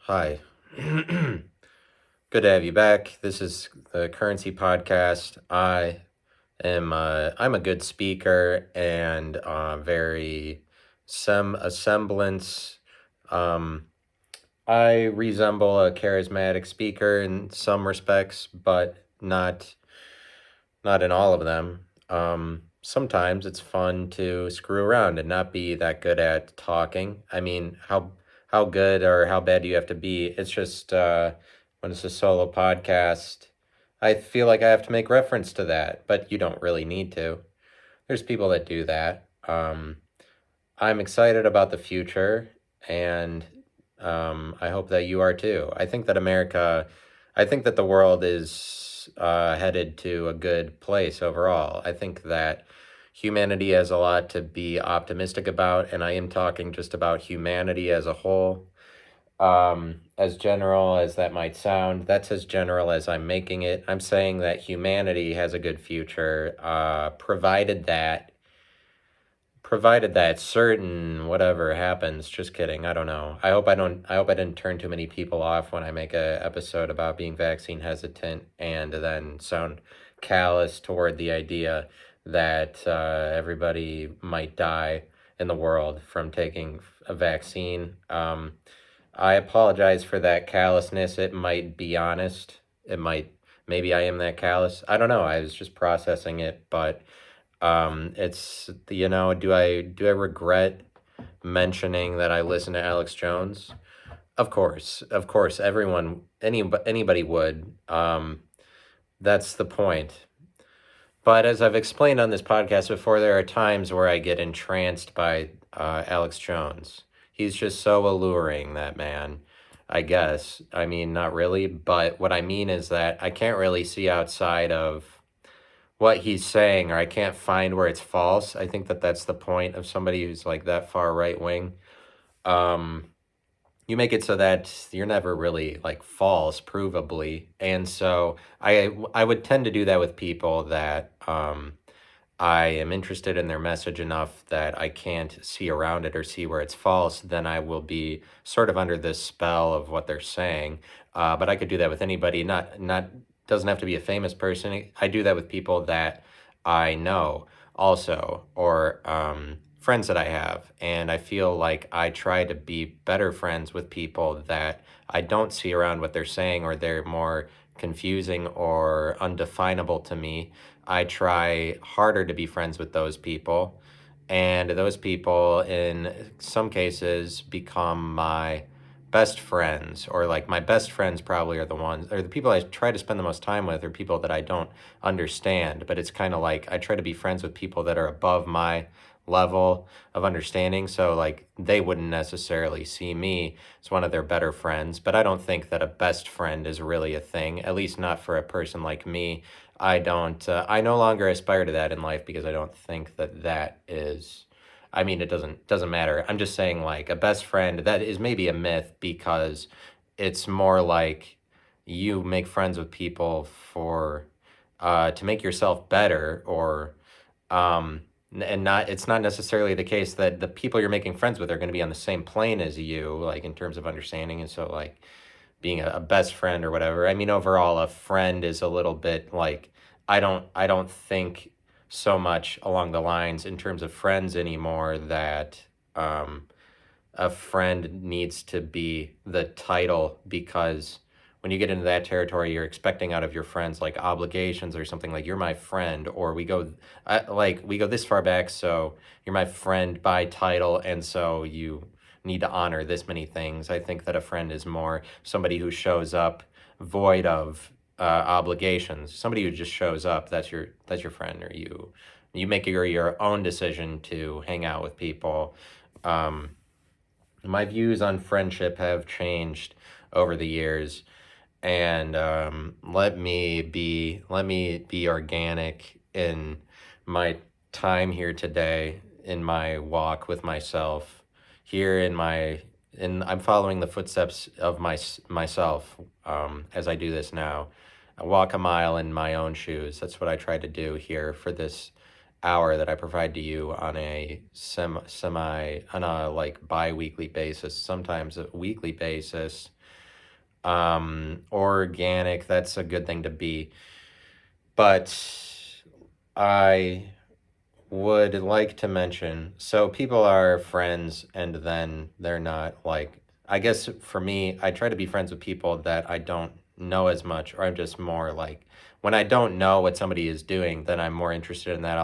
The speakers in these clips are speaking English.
Hi. Good to have you back. This is the Currency Podcast. I'm a good speaker and very some a semblance. Um, I resemble a charismatic speaker in some respects, but not in all of them. Sometimes it's fun to screw around and not be that good at talking. I mean, how good or how bad do you have to be? It's just when it's a solo podcast, I feel like I have to make reference to that, but you don't really need to. There's people that do that. I'm excited about the future, and I hope that you are too. I think that the world is headed to a good place overall. I think that humanity has a lot to be optimistic about, and I am talking just about humanity as a whole. As general as that might sound, that's as general as I'm making it. I'm saying that humanity has a good future, provided that certain whatever happens. Just kidding, I don't know. I hope I didn't turn too many people off when I make a episode about being vaccine hesitant and then sound callous toward the idea that everybody might die in the world from taking a vaccine. I apologize for that callousness. It might be honest. Maybe I am that callous. I don't know. I was just processing it, but do I regret mentioning that I listen to Alex Jones? Of course, anybody would. That's the point. But as I've explained on this podcast before, there are times where I get entranced by Alex Jones. He's just so alluring, that man. I guess. I mean, not really, but what I mean is that I can't really see outside of what he's saying, or I can't find where it's false. I think that that's the point of somebody who's like that far right wing. Um, you make it so that you're never really like false, provably, and so I would tend to do that with people that I am interested in their message enough that I can't see around it or see where it's false. Then I will be sort of under this spell of what they're saying. But I could do that with anybody. Not doesn't have to be a famous person. I do that with people that I know also, or friends that I have. And I feel like I try to be better friends with people that I don't see around what they're saying, or they're more confusing or undefinable to me. I try harder to be friends with those people. And those people, in some cases, become my best friends, or like my best friends probably are the ones, or the people I try to spend the most time with are people that I don't understand. But it's kind of like I try to be friends with people that are above my level of understanding. So, like, they wouldn't necessarily see me as one of their better friends. But I don't think that a best friend is really a thing, at least not for a person like me. I no longer aspire to that in life because I don't think that that is, I mean, it doesn't matter. I'm just saying, like, a best friend, that is maybe a myth, because it's more like you make friends with people for to make yourself better, or um and not it's not necessarily the case that the people you're making friends with are going to be on the same plane as you, like in terms of understanding. And so, like, being a best friend or whatever. I mean, overall, a friend is a little bit like, I don't think so much along the lines in terms of friends anymore, that um, a friend needs to be the title, because when you get into that territory, you're expecting out of your friends like obligations or something, like, you're my friend, or we go this far back, so you're my friend by title, and so you need to honor this many things. I think that a friend is more somebody who shows up void of obligations. Somebody who just shows up, that's your friend. Or you make your own decision to hang out with people. Um, my views on friendship have changed over the years, and let me be organic in my time here today, in my walk with myself, here in my in I'm following the footsteps of myself, as I do this now. I walk a mile in my own shoes. That's what I try to do here for this hour that I provide to you on a semi on a like bi-weekly basis, sometimes a weekly basis. Organic, that's a good thing to be. But I would like to mention, so people are friends and then they're not like, I guess for me, I try to be friends with people that I don't know as much, or I'm just more like, when I don't know what somebody is doing, then I'm more interested in that.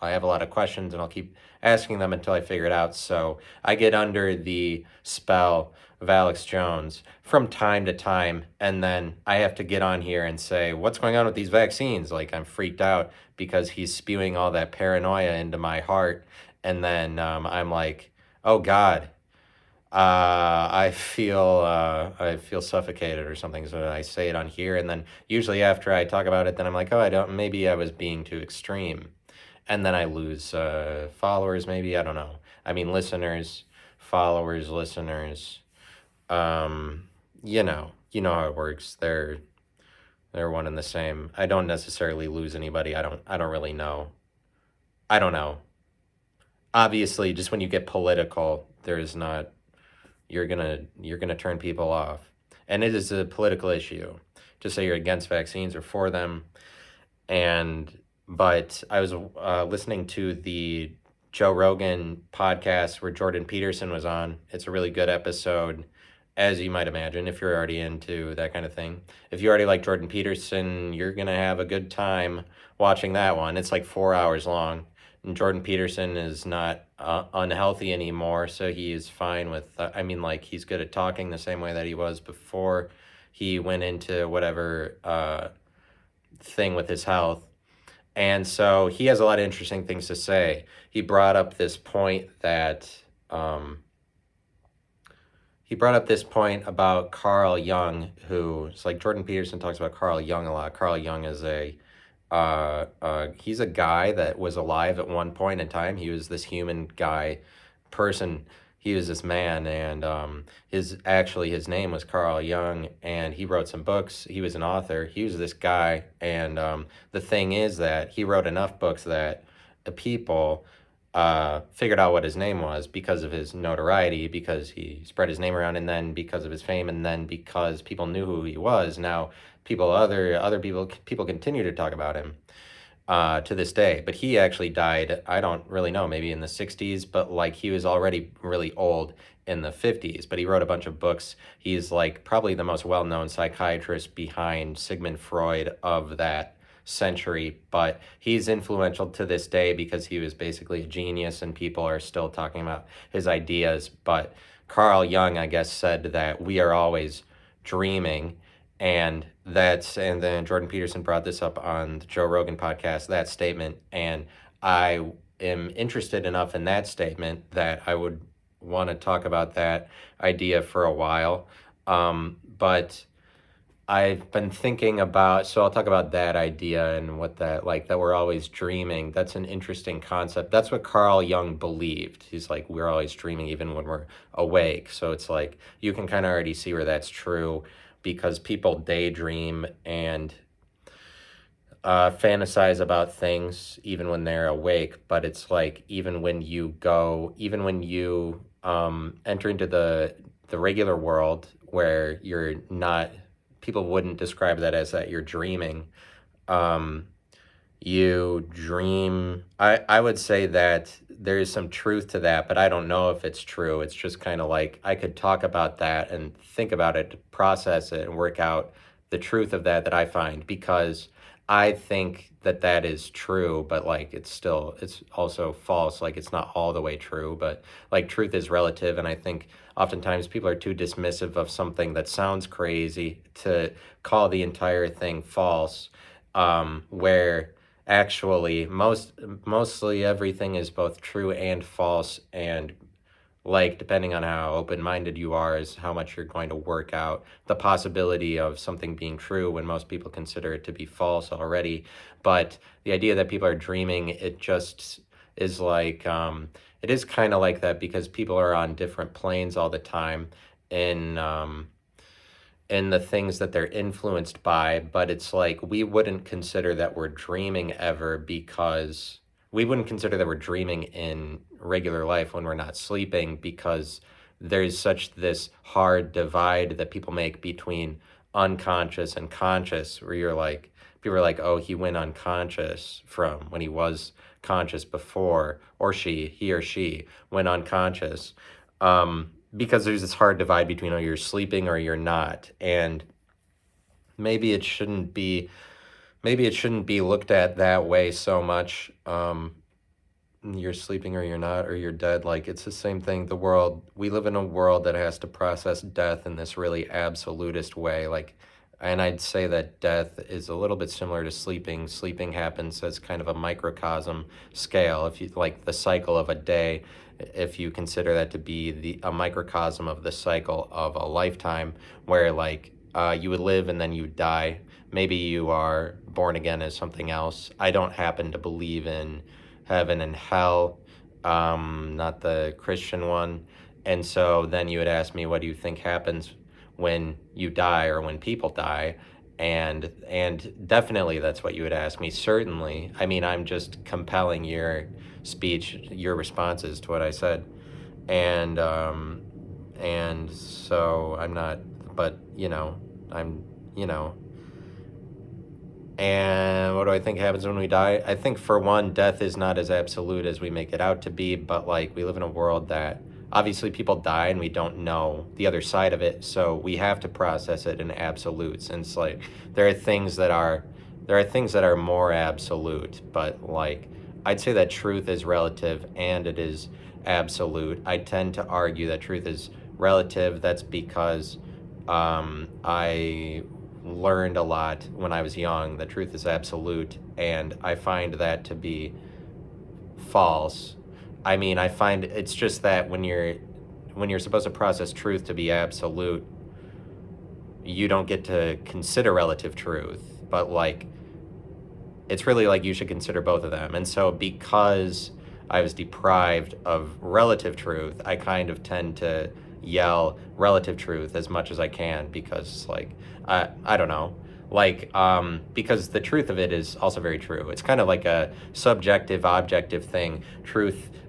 I have a lot of questions and I'll keep asking them until I figure it out. So I get under the spell of Alex Jones from time to time, and then I have to get on here and say, what's going on with these vaccines? Like, I'm freaked out because he's spewing all that paranoia into my heart. And then I'm like, oh God, I feel suffocated or something. So I say it on here, and then usually after I talk about it, then I'm like, oh, I don't. Maybe I was being too extreme, and then I lose followers. Maybe I don't know. I mean, listeners, followers, listeners. You know how it works. They're one and the same. I don't necessarily lose anybody. I don't really know. I don't know. Obviously, just when you get political, there's not you're gonna turn people off. And it is a political issue. Just say you're against vaccines or for them. And but I was listening to the Joe Rogan podcast where Jordan Peterson was on. It's a really good episode, as you might imagine, if you're already into that kind of thing. If you already like Jordan Peterson, you're gonna have a good time watching that one. It's like 4 hours long. And Jordan Peterson is not unhealthy anymore, so he is fine with. I mean, like, he's good at talking the same way that he was before he went into whatever thing with his health. And so he has a lot of interesting things to say. He brought up this point that about Carl Jung, who it's like Jordan Peterson talks about Carl Jung a lot. Carl Jung is he's a guy that was alive at one point in time. He was this human guy, person. He was this man, and his name was Carl Jung, and he wrote some books. He was an author. He was this guy, and the thing is that he wrote enough books that the people figured out what his name was because of his notoriety, because he spread his name around, and then because of his fame, and then because people knew who he was. Now, other people continue to talk about him to this day. But he actually died, I don't really know, maybe in the 60s, but like he was already really old in the 50s. But he wrote a bunch of books. He's like probably the most well-known psychiatrist behind Sigmund Freud of that century, but he's influential to this day because he was basically a genius and people are still talking about his ideas. But Carl Jung, I guess, said that we are always dreaming, and then Jordan Peterson brought this up on the Joe Rogan podcast, that statement, and I am interested enough in that statement that I would want to talk about that idea for a while. But I've been thinking about, so I'll talk about that idea and what that, like, that we're always dreaming. That's an interesting concept. That's what Carl Jung believed. He's like, we're always dreaming even when we're awake. So it's like, you can kind of already see where that's true because people daydream and fantasize about things even when they're awake. But it's like, even when you enter into the regular world where you're not, people wouldn't describe that as that you're dreaming. You dream. I would say that there is some truth to that, but I don't know if it's true. It's just kind of like I could talk about that and think about it, process it, and work out the truth of that I find, because I think that that is true, but like it's also false. Like it's not all the way true, but like truth is relative. And I think oftentimes people are too dismissive of something that sounds crazy to call the entire thing false, where actually mostly everything is both true and false, and like depending on how open-minded you are is how much you're going to work out the possibility of something being true when most people consider it to be false already. But the idea that people are dreaming, it just is like it is kind of like that because people are on different planes all the time in the things that they're influenced by. But it's like we wouldn't consider that we're dreaming ever, because we wouldn't consider that we're dreaming in regular life when we're not sleeping, because there's such this hard divide that people make between unconscious and conscious, where you're like, people are like, oh, he went unconscious from when he was conscious before, or he or she went unconscious. Because there's this hard divide between, oh, you're sleeping or you're not. And maybe it shouldn't be looked at that way so much. You're sleeping or you're not, or you're dead. Like, it's the same thing. We live in a world that has to process death in this really absolutist way. Like, and I'd say that death is a little bit similar to sleeping. Sleeping happens as kind of a microcosm scale. If you like the cycle of a day, if you consider that to be a microcosm of the cycle of a lifetime, where like you would live and then you would die. Maybe you are born again as something else. I don't happen to believe in heaven and hell, not the Christian one. And so then you would ask me, what do you think happens when you die or when people die? And definitely that's what you would ask me, certainly. I mean, I'm just compelling your speech, your responses to what I said. And so I'm not, but I'm, and what do I think happens when we die? I think, for one, death is not as absolute as we make it out to be, but like, we live in a world that obviously people die and we don't know the other side of it, so we have to process it in absolutes. And it's like, there are things that are more absolute, but like, I'd say that truth is relative and it is absolute. I tend to argue that truth is relative. That's because I learned a lot when I was young. The truth is absolute, and I find that to be false. I mean, I find it's just that when you're supposed to process truth to be absolute, you don't get to consider relative truth, but like, it's really like you should consider both of them. And so because I was deprived of relative truth, I kind of tend to yell relative truth as much as I can, because like, I don't know, like, because the truth of it is also very true. It's kind of like a subjective objective thing,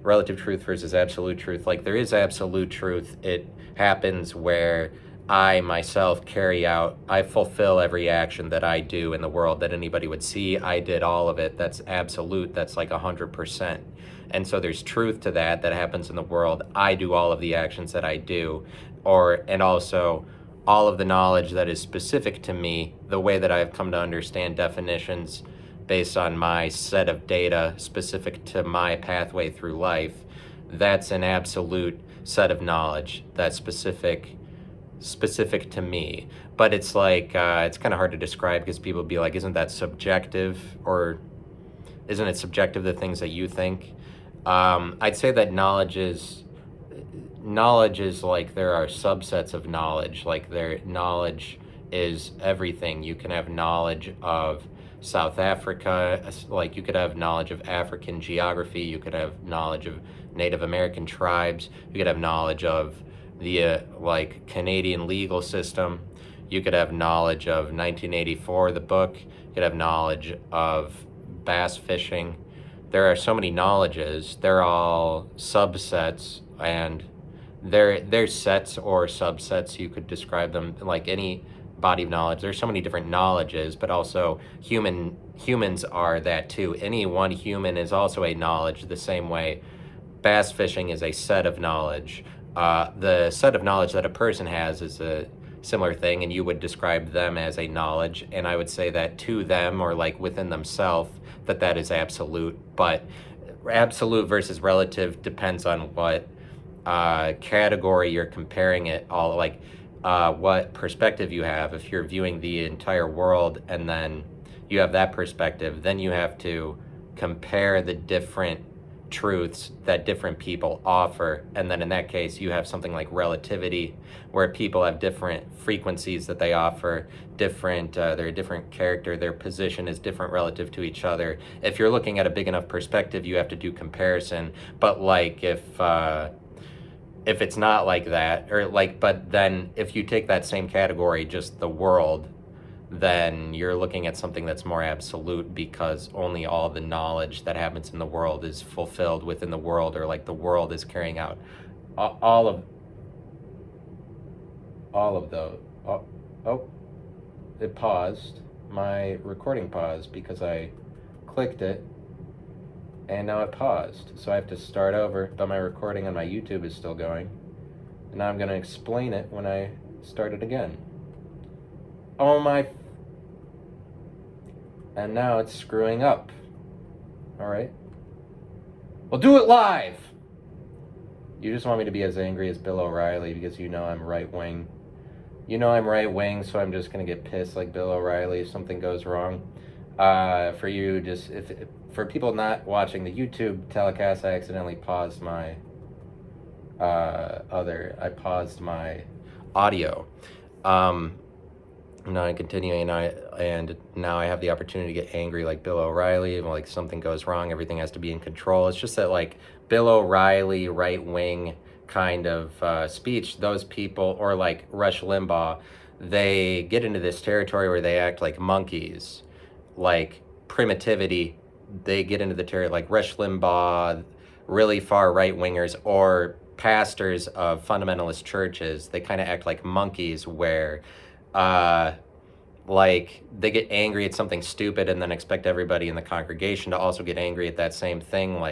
relative truth versus absolute truth. Like, there is absolute truth. It happens where I myself I fulfill every action that I do in the world that anybody would see. I did all of it. That's absolute. That's like 100%. And so there's truth to that happens in the world. I do all of the actions that I do, and also all of the knowledge that is specific to me, the way that I've come to understand definitions based on my set of data specific to my pathway through life. That's an absolute set of knowledge that's specific to me. But it's like, it's kind of hard to describe, because people be like, isn't that subjective, or isn't it subjective, the things that you think? I'd say that knowledge is like, there are subsets of knowledge. Like, knowledge is everything. You can have knowledge of South Africa, like you could have knowledge of African geography, you could have knowledge of Native American tribes, you could have knowledge of the like Canadian legal system, you could have knowledge of 1984, the book, you could have knowledge of bass fishing. There are so many knowledges. They're all subsets, and they're sets or subsets. You could describe them like any body of knowledge. There's so many different knowledges, but also humans are that too. Any one human is also a knowledge, the same way bass fishing is a set of knowledge. The set of knowledge that a person has is a similar thing, and you would describe them as a knowledge, and I would say that to them, or like within themselves, that is absolute. But absolute versus relative depends on what category you're comparing it all, like what perspective you have. If you're viewing the entire world and then you have that perspective, then you have to compare the different truths that different people offer, and then in that case you have something like relativity, where people have different frequencies that they offer, they're a different character, their position is different relative to each other. If you're looking at a big enough perspective, you have to do comparison. But like, if it's not like that, or like, but then if you take that same category, just the world, then you're looking at something that's more absolute, because only all the knowledge that happens in the world is fulfilled within the world, or like the world is carrying out all of all of those. Oh, oh, it paused. My recording paused because I clicked it and now it paused. So I have to start over, but my recording on my YouTube is still going. And now I'm going to explain it when I start it again. Oh my. And now it's screwing up. Alright. Well, do it live! You just want me to be as angry as Bill O'Reilly because you know I'm right wing. You know I'm right wing, so I'm just gonna get pissed like Bill O'Reilly if something goes wrong. For you, just if for people not watching the YouTube telecast, I accidentally paused my I paused my audio. Now I'm continuing, and now I have the opportunity to get angry like Bill O'Reilly. And like something goes wrong, everything has to be in control. It's just that like Bill O'Reilly, right wing kind of speech, those people, or like Rush Limbaugh, they get into this territory where they act like monkeys, like primitivity. They get into the territory like Rush Limbaugh, really far right wingers, or pastors of fundamentalist churches. They kind of act like monkeys where uh, like they get angry at something stupid and then expect everybody in the congregation to also get angry at that same thing.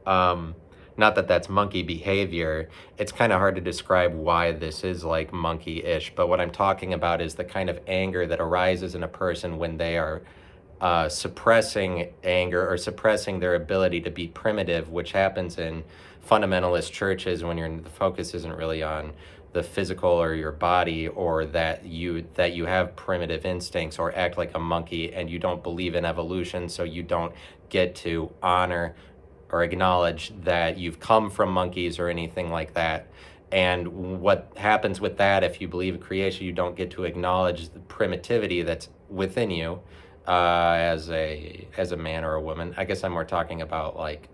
Um, not that that's monkey behavior. It's kind of hard to describe why this is like monkey-ish, but what I'm talking about is the kind of anger that arises in a person when they are suppressing anger or suppressing their ability to be primitive, which happens in fundamentalist churches when the focus isn't really on the physical or your body, or that you have primitive instincts or act like a monkey, and you don't believe in evolution, so you don't get to honor or acknowledge that you've come from monkeys or anything like that. And what happens with that, if you believe in creation, you don't get to acknowledge the primitivity that's within you as a man or a woman. I guess I'm more talking about like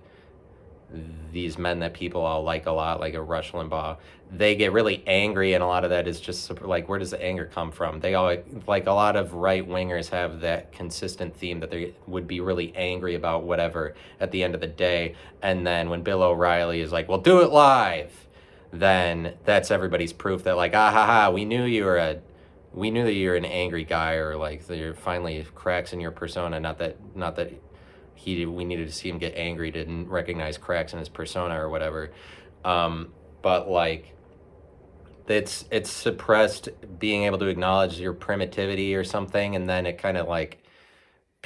these men that people all like a lot, like a Rush Limbaugh. They get really angry, and a lot of that is just like, where does the anger come from? They all, like a lot of right wingers have that consistent theme that they would be really angry about whatever at the end of the day. And then when Bill O'Reilly is like, well, do it live, then that's everybody's proof that like, ah ha ha, we knew that you're an angry guy, or like there finally cracks in your persona. Not that we needed to see him get angry, didn't recognize cracks in his persona or whatever. But like it's suppressed being able to acknowledge your primitivity or something, and then it kind of like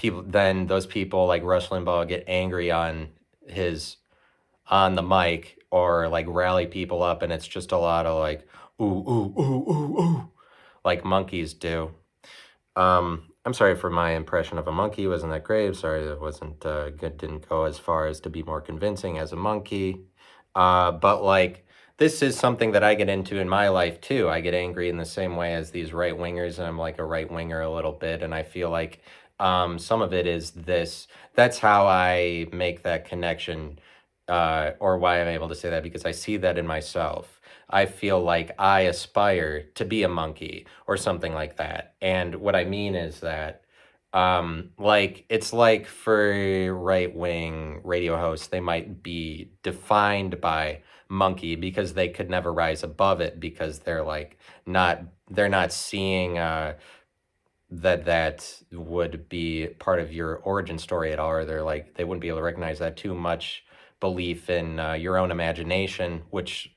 those people like Rush Limbaugh get angry on the mic, or like rally people up, and it's just a lot of like ooh ooh ooh ooh ooh, like monkeys do. I'm sorry for my impression of a monkey wasn't that great. Sorry that wasn't good. Didn't go as far as to be more convincing as a monkey. But like this is something that I get into in my life too. I get angry in the same way as these right wingers, and I'm like a right winger a little bit. And I feel like some of it is this. That's how I make that connection, or why I'm able to say that, because I see that in myself. I feel like I aspire to be a monkey or something like that. And what I mean is that, like, it's like for right wing radio hosts, they might be defined by monkey because they could never rise above it, because they're like they're not seeing that would be part of your origin story at all, or they wouldn't be able to recognize that. Too much belief in your own imagination, which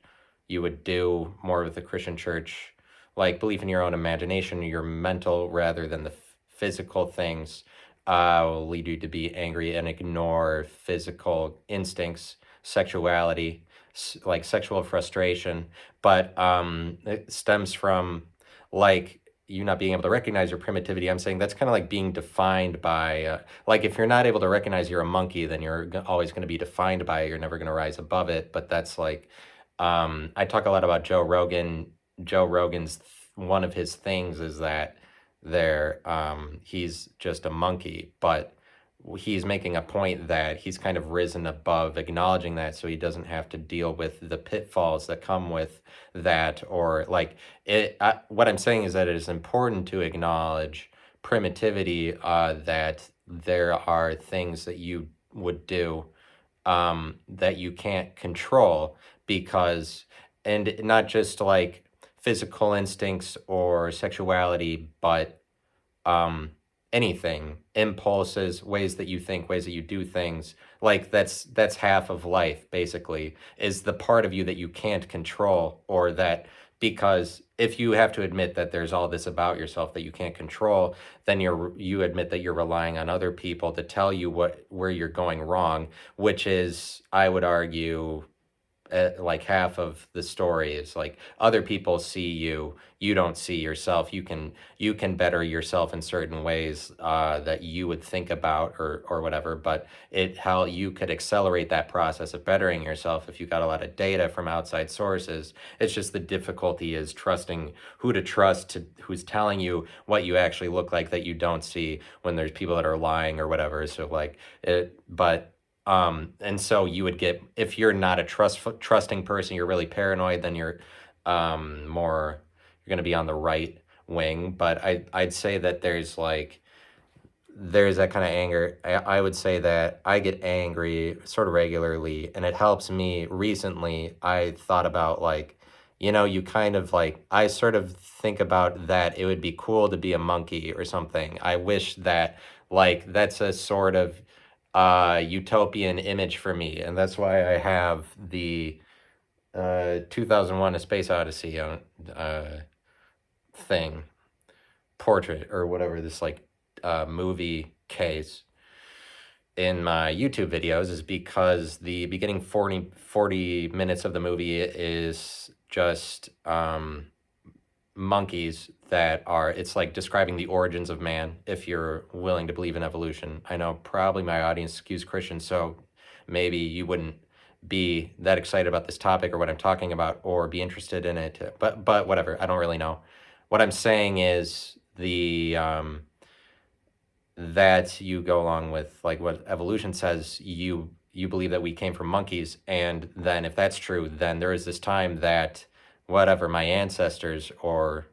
you would do more with the Christian church, like belief in your own imagination, your mental rather than the physical things, will lead you to be angry and ignore physical instincts, sexuality, like sexual frustration. But it stems from like you not being able to recognize your primitivity. I'm saying that's kind of like being defined by, like if you're not able to recognize you're a monkey, then you're always going to be defined by it. You're never going to rise above it. But that's like, I talk a lot about Joe Rogan. Joe Rogan's one of his things is that he's just a monkey, but he's making a point that he's kind of risen above acknowledging that, so he doesn't have to deal with the pitfalls that come with that. Or like what I'm saying is that it is important to acknowledge primitivity, that there are things that you would do that you can't control, because, and not just like physical instincts or sexuality, but um anything, impulses, ways that you think, ways that you do things. Like that's half of life, basically, is the part of you that you can't control, or that, because if you have to admit that there's all this about yourself that you can't control, then you admit that you're relying on other people to tell you where you're going wrong, which is, I would argue, like half of the story. Is like other people see you, you don't see yourself. You can better yourself in certain ways that you would think about, or whatever, but how you could accelerate that process of bettering yourself if you got a lot of data from outside sources. It's just the difficulty is trusting who to trust, who's telling you what you actually look like that you don't see, when there's people that are lying or whatever. So like it, but and so you would get, if you're not a trusting person, you're really paranoid, then you're more, you're going to be on the right wing. But I'd say that there's that kind of anger. I would say that I get angry sort of regularly, and it helps me. Recently, I thought about, like, you kind of like, I sort of think about that it would be cool to be a monkey or something. I wish that, like, that's a sort of utopian image for me, and that's why I have the 2001: A Space Odyssey thing, portrait, or whatever, this like movie case in my YouTube videos, is because the beginning 40 minutes of the movie is just monkeys that are, it's like describing the origins of man, if you're willing to believe in evolution. I know probably my audience skews Christian, so maybe you wouldn't be that excited about this topic or what I'm talking about, or be interested in it, but whatever, I don't really know. What I'm saying is that you go along with, like, what evolution says. You believe that we came from monkeys, and then if that's true, then there is this time that, whatever, my ancestors, or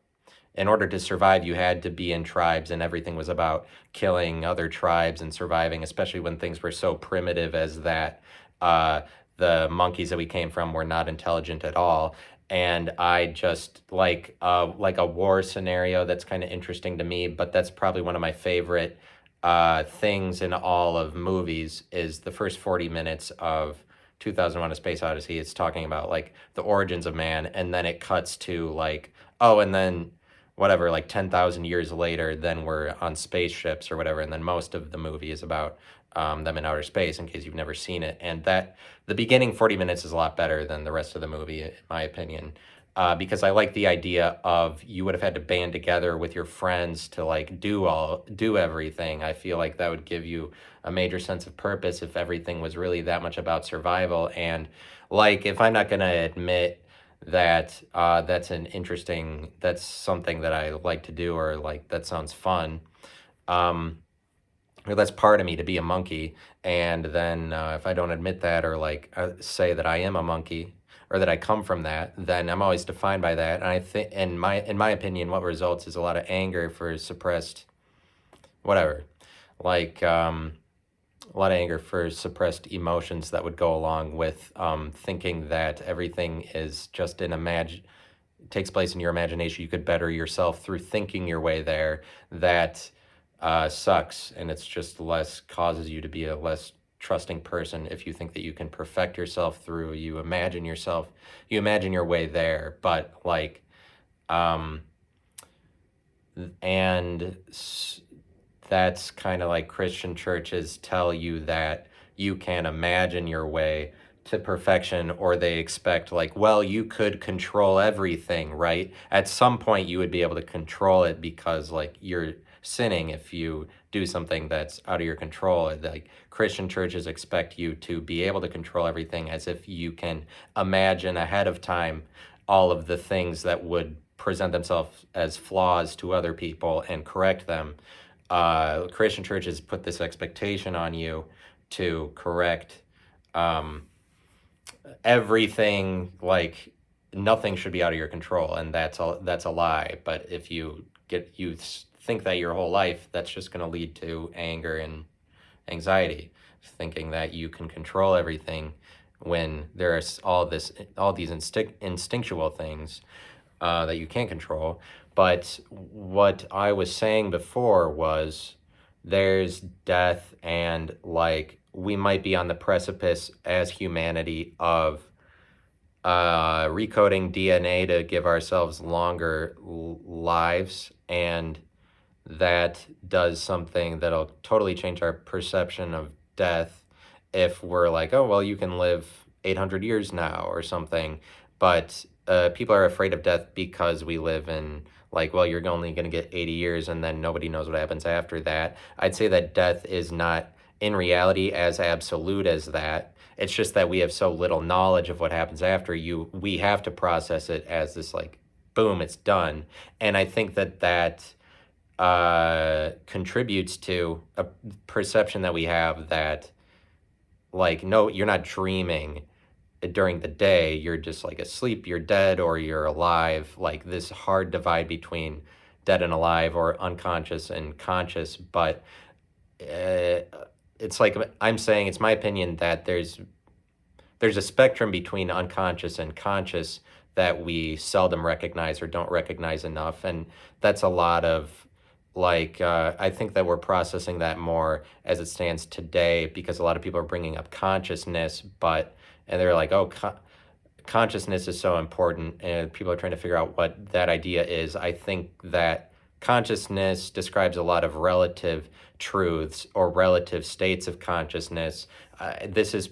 in order to survive, you had to be in tribes, and everything was about killing other tribes and surviving, especially when things were so primitive as that. The monkeys that we came from were not intelligent at all. And I just like a war scenario that's kind of interesting to me, but that's probably one of my favorite things in all of movies, is the first 40 minutes of 2001: A Space Odyssey. It's talking about like the origins of man, and then it cuts to like, oh, and then whatever, like 10,000 years later, then we're on spaceships or whatever, and then most of the movie is about them in outer space, in case you've never seen it. And that the beginning 40 minutes is a lot better than the rest of the movie, in my opinion. Because I like the idea of, you would have had to band together with your friends to like do everything. I feel like that would give you a major sense of purpose if everything was really that much about survival. And like, if I'm not going to admit that that's something that I like to do, or like that sounds fun, or that's part of me to be a monkey. And then if I don't admit that, or like say that I am a monkey, or that I come from that, then I'm always defined by that. And I think, in my opinion, what results is a lot of anger for suppressed, whatever, like a lot of anger for suppressed emotions that would go along with thinking that everything is just takes place in your imagination. You could better yourself through thinking your way there. That sucks, and it's just causes you to be a less trusting person if you think that you can perfect yourself through, you imagine your way there. But like and that's kind of like Christian churches tell you that you can imagine your way to perfection, or they expect, like, well, you could control everything, right? At some point you would be able to control it, because like you're sinning if you do something that's out of your control. Like, Christian churches expect you to be able to control everything, as if you can imagine ahead of time all of the things that would present themselves as flaws to other people and correct them. Christian churches put this expectation on you to correct everything. Like, nothing should be out of your control, and that's a lie. But if you think that your whole life, that's just going to lead to anger and anxiety, thinking that you can control everything, when there's all these instinctual things. that you can't control. But what I was saying before was there's death, and like we might be on the precipice as humanity of recoding DNA to give ourselves longer lives, and that does something that'll totally change our perception of death if we're like, oh, well, you can live 800 years now or something. But people are afraid of death because we live in, like, well, you're only going to get 80 years and then nobody knows what happens after that. I'd say that death is not in reality as absolute as that. It's just that we have so little knowledge of what happens after you. We have to process it as this, like, boom, it's done. And I think that contributes to a perception that we have that, like, no, you're not dreaming during the day. You're just like asleep, you're dead, or you're alive. Like this hard divide between dead and alive, or unconscious and conscious. But uh, it's like I'm saying, it's my opinion that there's a spectrum between unconscious and conscious that we seldom recognize or don't recognize enough. And that's a lot of, like, I think that we're processing that more as it stands today, because a lot of people are bringing up consciousness, and they're like, oh, consciousness is so important, and people are trying to figure out what that idea is. I think that consciousness describes a lot of relative truths or relative states of consciousness. This is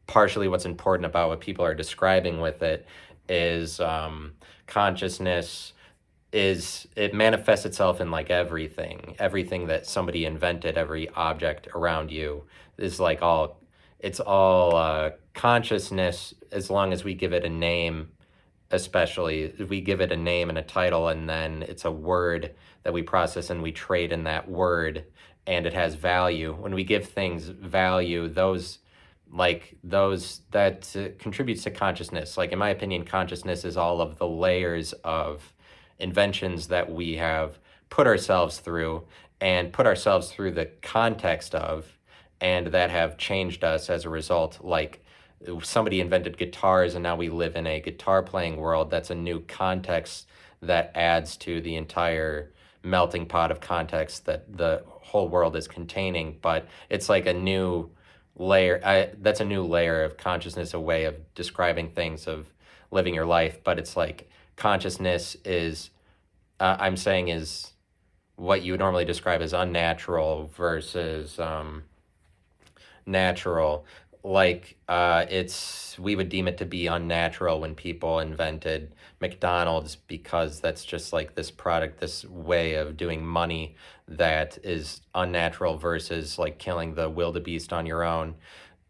partially what's important about what people are describing with it, is consciousness is, it manifests itself in like everything that somebody invented. Every object around you is like all, it's all consciousness, as long as we give it a name. Especially if we give it a name and a title, and then it's a word that we process and we trade in that word, and it has value. When we give things value, that contributes to consciousness. Like, in my opinion, consciousness is all of the layers of inventions that we have put ourselves through, and put ourselves through the context of, and that have changed us as a result. Like, somebody invented guitars and now we live in a guitar playing world. That's a new context that adds to the entire melting pot of context that the whole world is containing. But it's like a new layer. That's a new layer of consciousness, a way of describing things, of living your life. But it's like consciousness is, I'm saying, is what you would normally describe as unnatural versus natural. Like, we would deem it to be unnatural when people invented McDonald's, because that's just like this product, this way of doing money that is unnatural, versus like killing the wildebeest on your own.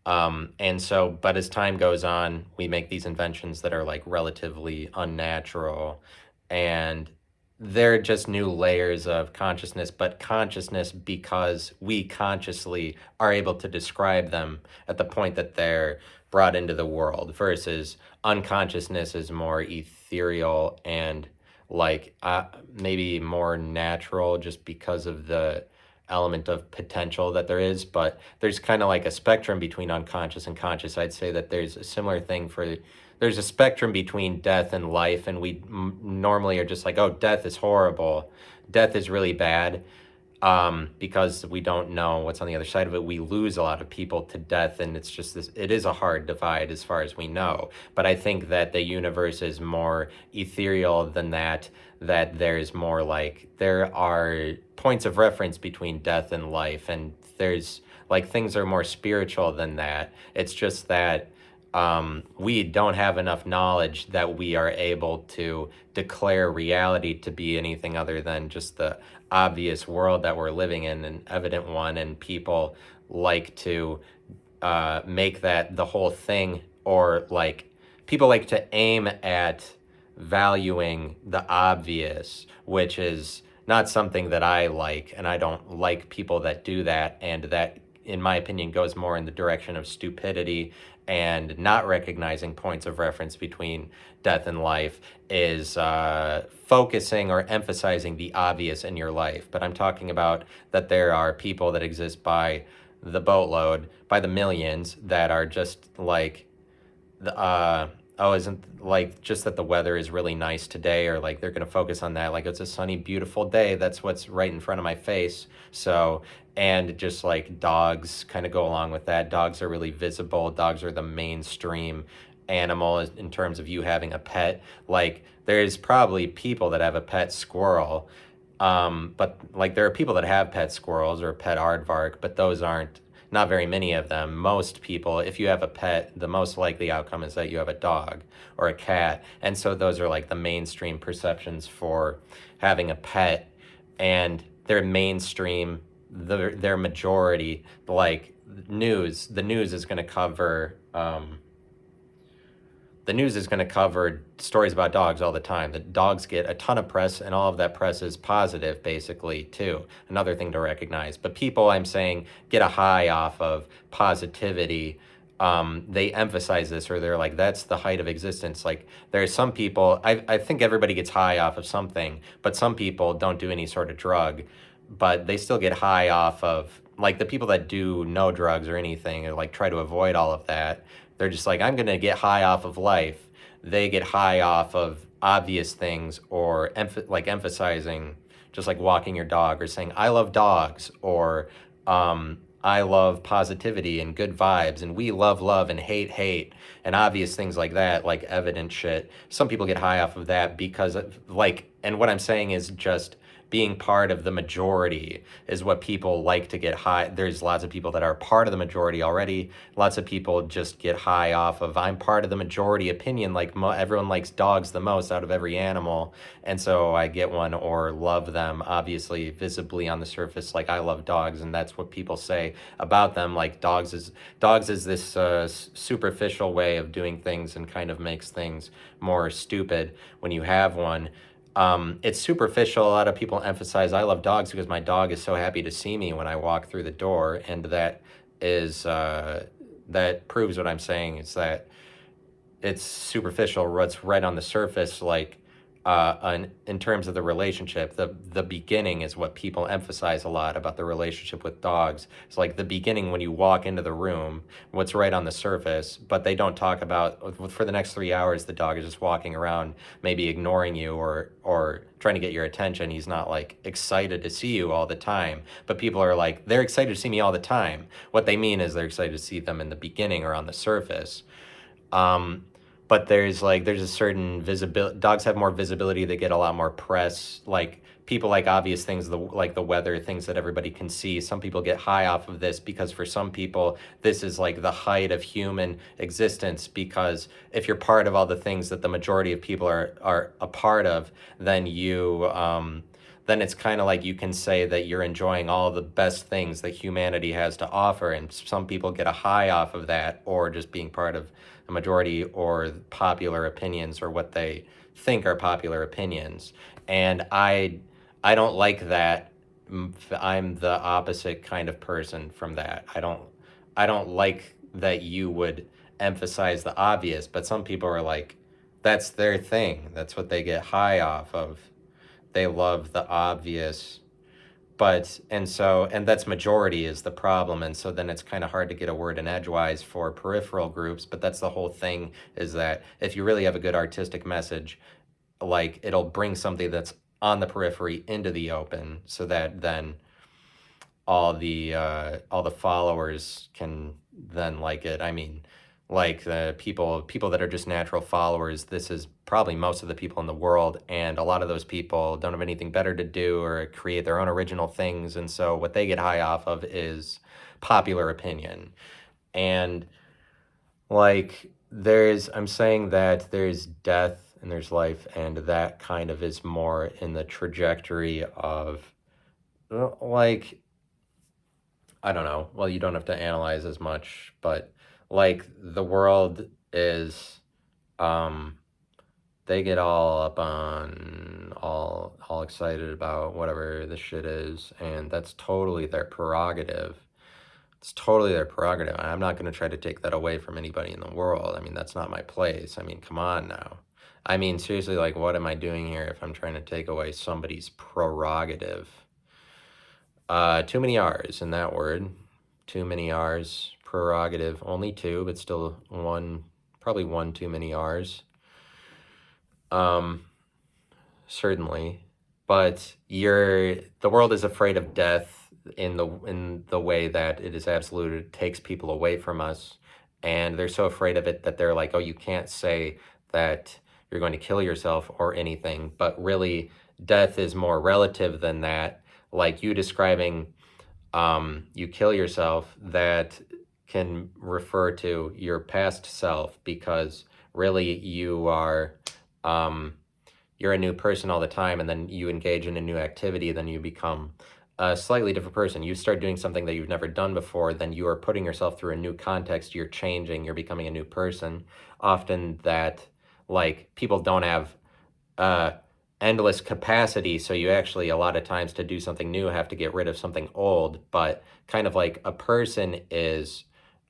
And so, but as time goes on, we make these inventions that are like relatively unnatural, and they're just new layers of consciousness. But consciousness, because we consciously are able to describe them at the point that they're brought into the world, versus unconsciousness is more ethereal and like maybe more natural, just because of the element of potential that there is. But there's kind of like a spectrum between unconscious and conscious. I'd say that there's a similar thing for, there's a spectrum between death and life, and we normally are just like, oh, death is horrible, death is really bad, because we don't know what's on the other side of it. We lose a lot of people to death, and it's just this, it is a hard divide as far as we know. But I think that the universe is more ethereal than that, that there's more like, there are points of reference between death and life, and there's like, things are more spiritual than that. It's just that we don't have enough knowledge that we are able to declare reality to be anything other than just the obvious world that we're living in, an evident one. And people like to make that the whole thing, or like, people like to aim at valuing the obvious, which is not something that I like, and I don't like people that do that. And that, in my opinion, goes more in the direction of stupidity, and not recognizing points of reference between death and life, is focusing or emphasizing the obvious in your life. But I'm talking about that there are people that exist by the boatload, by the millions, that are just like, oh, isn't like just that the weather is really nice today, or like they're going to focus on that, like it's a sunny, beautiful day. That's what's right in front of my face. So, and just like dogs kind of go along with that. Dogs are really visible. Dogs are the mainstream animal in terms of you having a pet. Like, there's probably people that have a pet squirrel. But like there are people that have pet squirrels or pet aardvark, but those aren't not very many of them. Most people, if you have a pet, the most likely outcome is that you have a dog or a cat. And so those are like the mainstream perceptions for having a pet. And their mainstream, their majority, like the news is going to cover the news is going to cover stories about dogs all the time. The dogs get a ton of press, and all of that press is positive, basically, too. Another thing to recognize. But people, I'm saying, get a high off of positivity. They emphasize this, or they're like, that's the height of existence. Like, there's some people, I think everybody gets high off of something, but some people don't do any sort of drug, but they still get high off of, like, the people that do no drugs or anything, or like try to avoid all of that. They're just like, I'm going to get high off of life. They get high off of obvious things, or like emphasizing, just like walking your dog, or saying, I love dogs, or I love positivity and good vibes, and we love love and hate, and obvious things like that, like evident shit. Some people get high off of that because of, like, and what I'm saying is just being part of the majority is what people like to get high. There's lots of people that are part of the majority already. Lots of people just get high off of, I'm part of the majority opinion. Like everyone likes dogs the most out of every animal. And so I get one, or love them, obviously, visibly on the surface. Like, I love dogs. And that's what people say about them. Like dogs is this superficial way of doing things, and kind of makes things more stupid when you have one. It's superficial. A lot of people emphasize, I love dogs because my dog is so happy to see me when I walk through the door. And that is, that proves what I'm saying, is that it's superficial, what's right on the surface. Like, in terms of the relationship, the beginning is what people emphasize a lot about the relationship with dogs. It's like the beginning, when you walk into the room, what's right on the surface, but they don't talk about, for the next 3 hours, the dog is just walking around, maybe ignoring you, or trying to get your attention. He's not like excited to see you all the time, but people are like, they're excited to see me all the time. What they mean is they're excited to see them in the beginning or on the surface. But there's a certain visibility. Dogs have more visibility. They get a lot more press. Like, people like obvious things, like the weather, things that everybody can see. Some people get high off of this because for some people, this is like the height of human existence. Because if you're part of all the things that the majority of people are a part of, then then it's kind of like you can say that you're enjoying all the best things that humanity has to offer. And some people get a high off of that, or just being part of a majority, or popular opinions, or what they think are popular opinions. And I don't like that. I'm the opposite kind of person from that. I don't like that you would emphasize the obvious, but some people are like, that's their thing. That's what they get high off of. They love the obvious. But, and that's majority is the problem. And so then it's kind of hard to get a word in edgewise for peripheral groups. But that's the whole thing, is that if you really have a good artistic message, like, it'll bring something that's on the periphery into the open, so that then all the followers can then like it. I mean, like the people that are just natural followers, this is probably most of the people in the world, and a lot of those people don't have anything better to do or create their own original things. And so what they get high off of is popular opinion. And like, I'm saying that there's death and there's life, and that kind of is more in the trajectory of, like, I don't know. Well, you don't have to analyze as much, but like, the world is, they get all up on, all excited about whatever the shit is, and that's totally their prerogative. It's totally their prerogative. I'm not going to try to take that away from anybody in the world. I mean, that's not my place. I mean, come on now. I mean, seriously, like, what am I doing here if I'm trying to take away somebody's prerogative? Too many R's in that word. Too many R's. Prerogative. Only two, but still one Probably one too many R's. Um, certainly. But the world is afraid of death in the way that it is absolute. It takes people away from us. And they're so afraid of it that they're like, oh, you can't say that you're going to kill yourself or anything. But really, death is more relative than that. Like you describing you kill yourself, that can refer to your past self, because really um, you're a new person all the time, and then you engage in a new activity, then you become a slightly different person. You start doing something that you've never done before, then you are putting yourself through a new context, you're changing, you're becoming a new person. Often that, like, people don't have uh, endless capacity, so you actually, a lot of times, to do something new, have to get rid of something old. But kind of like a person is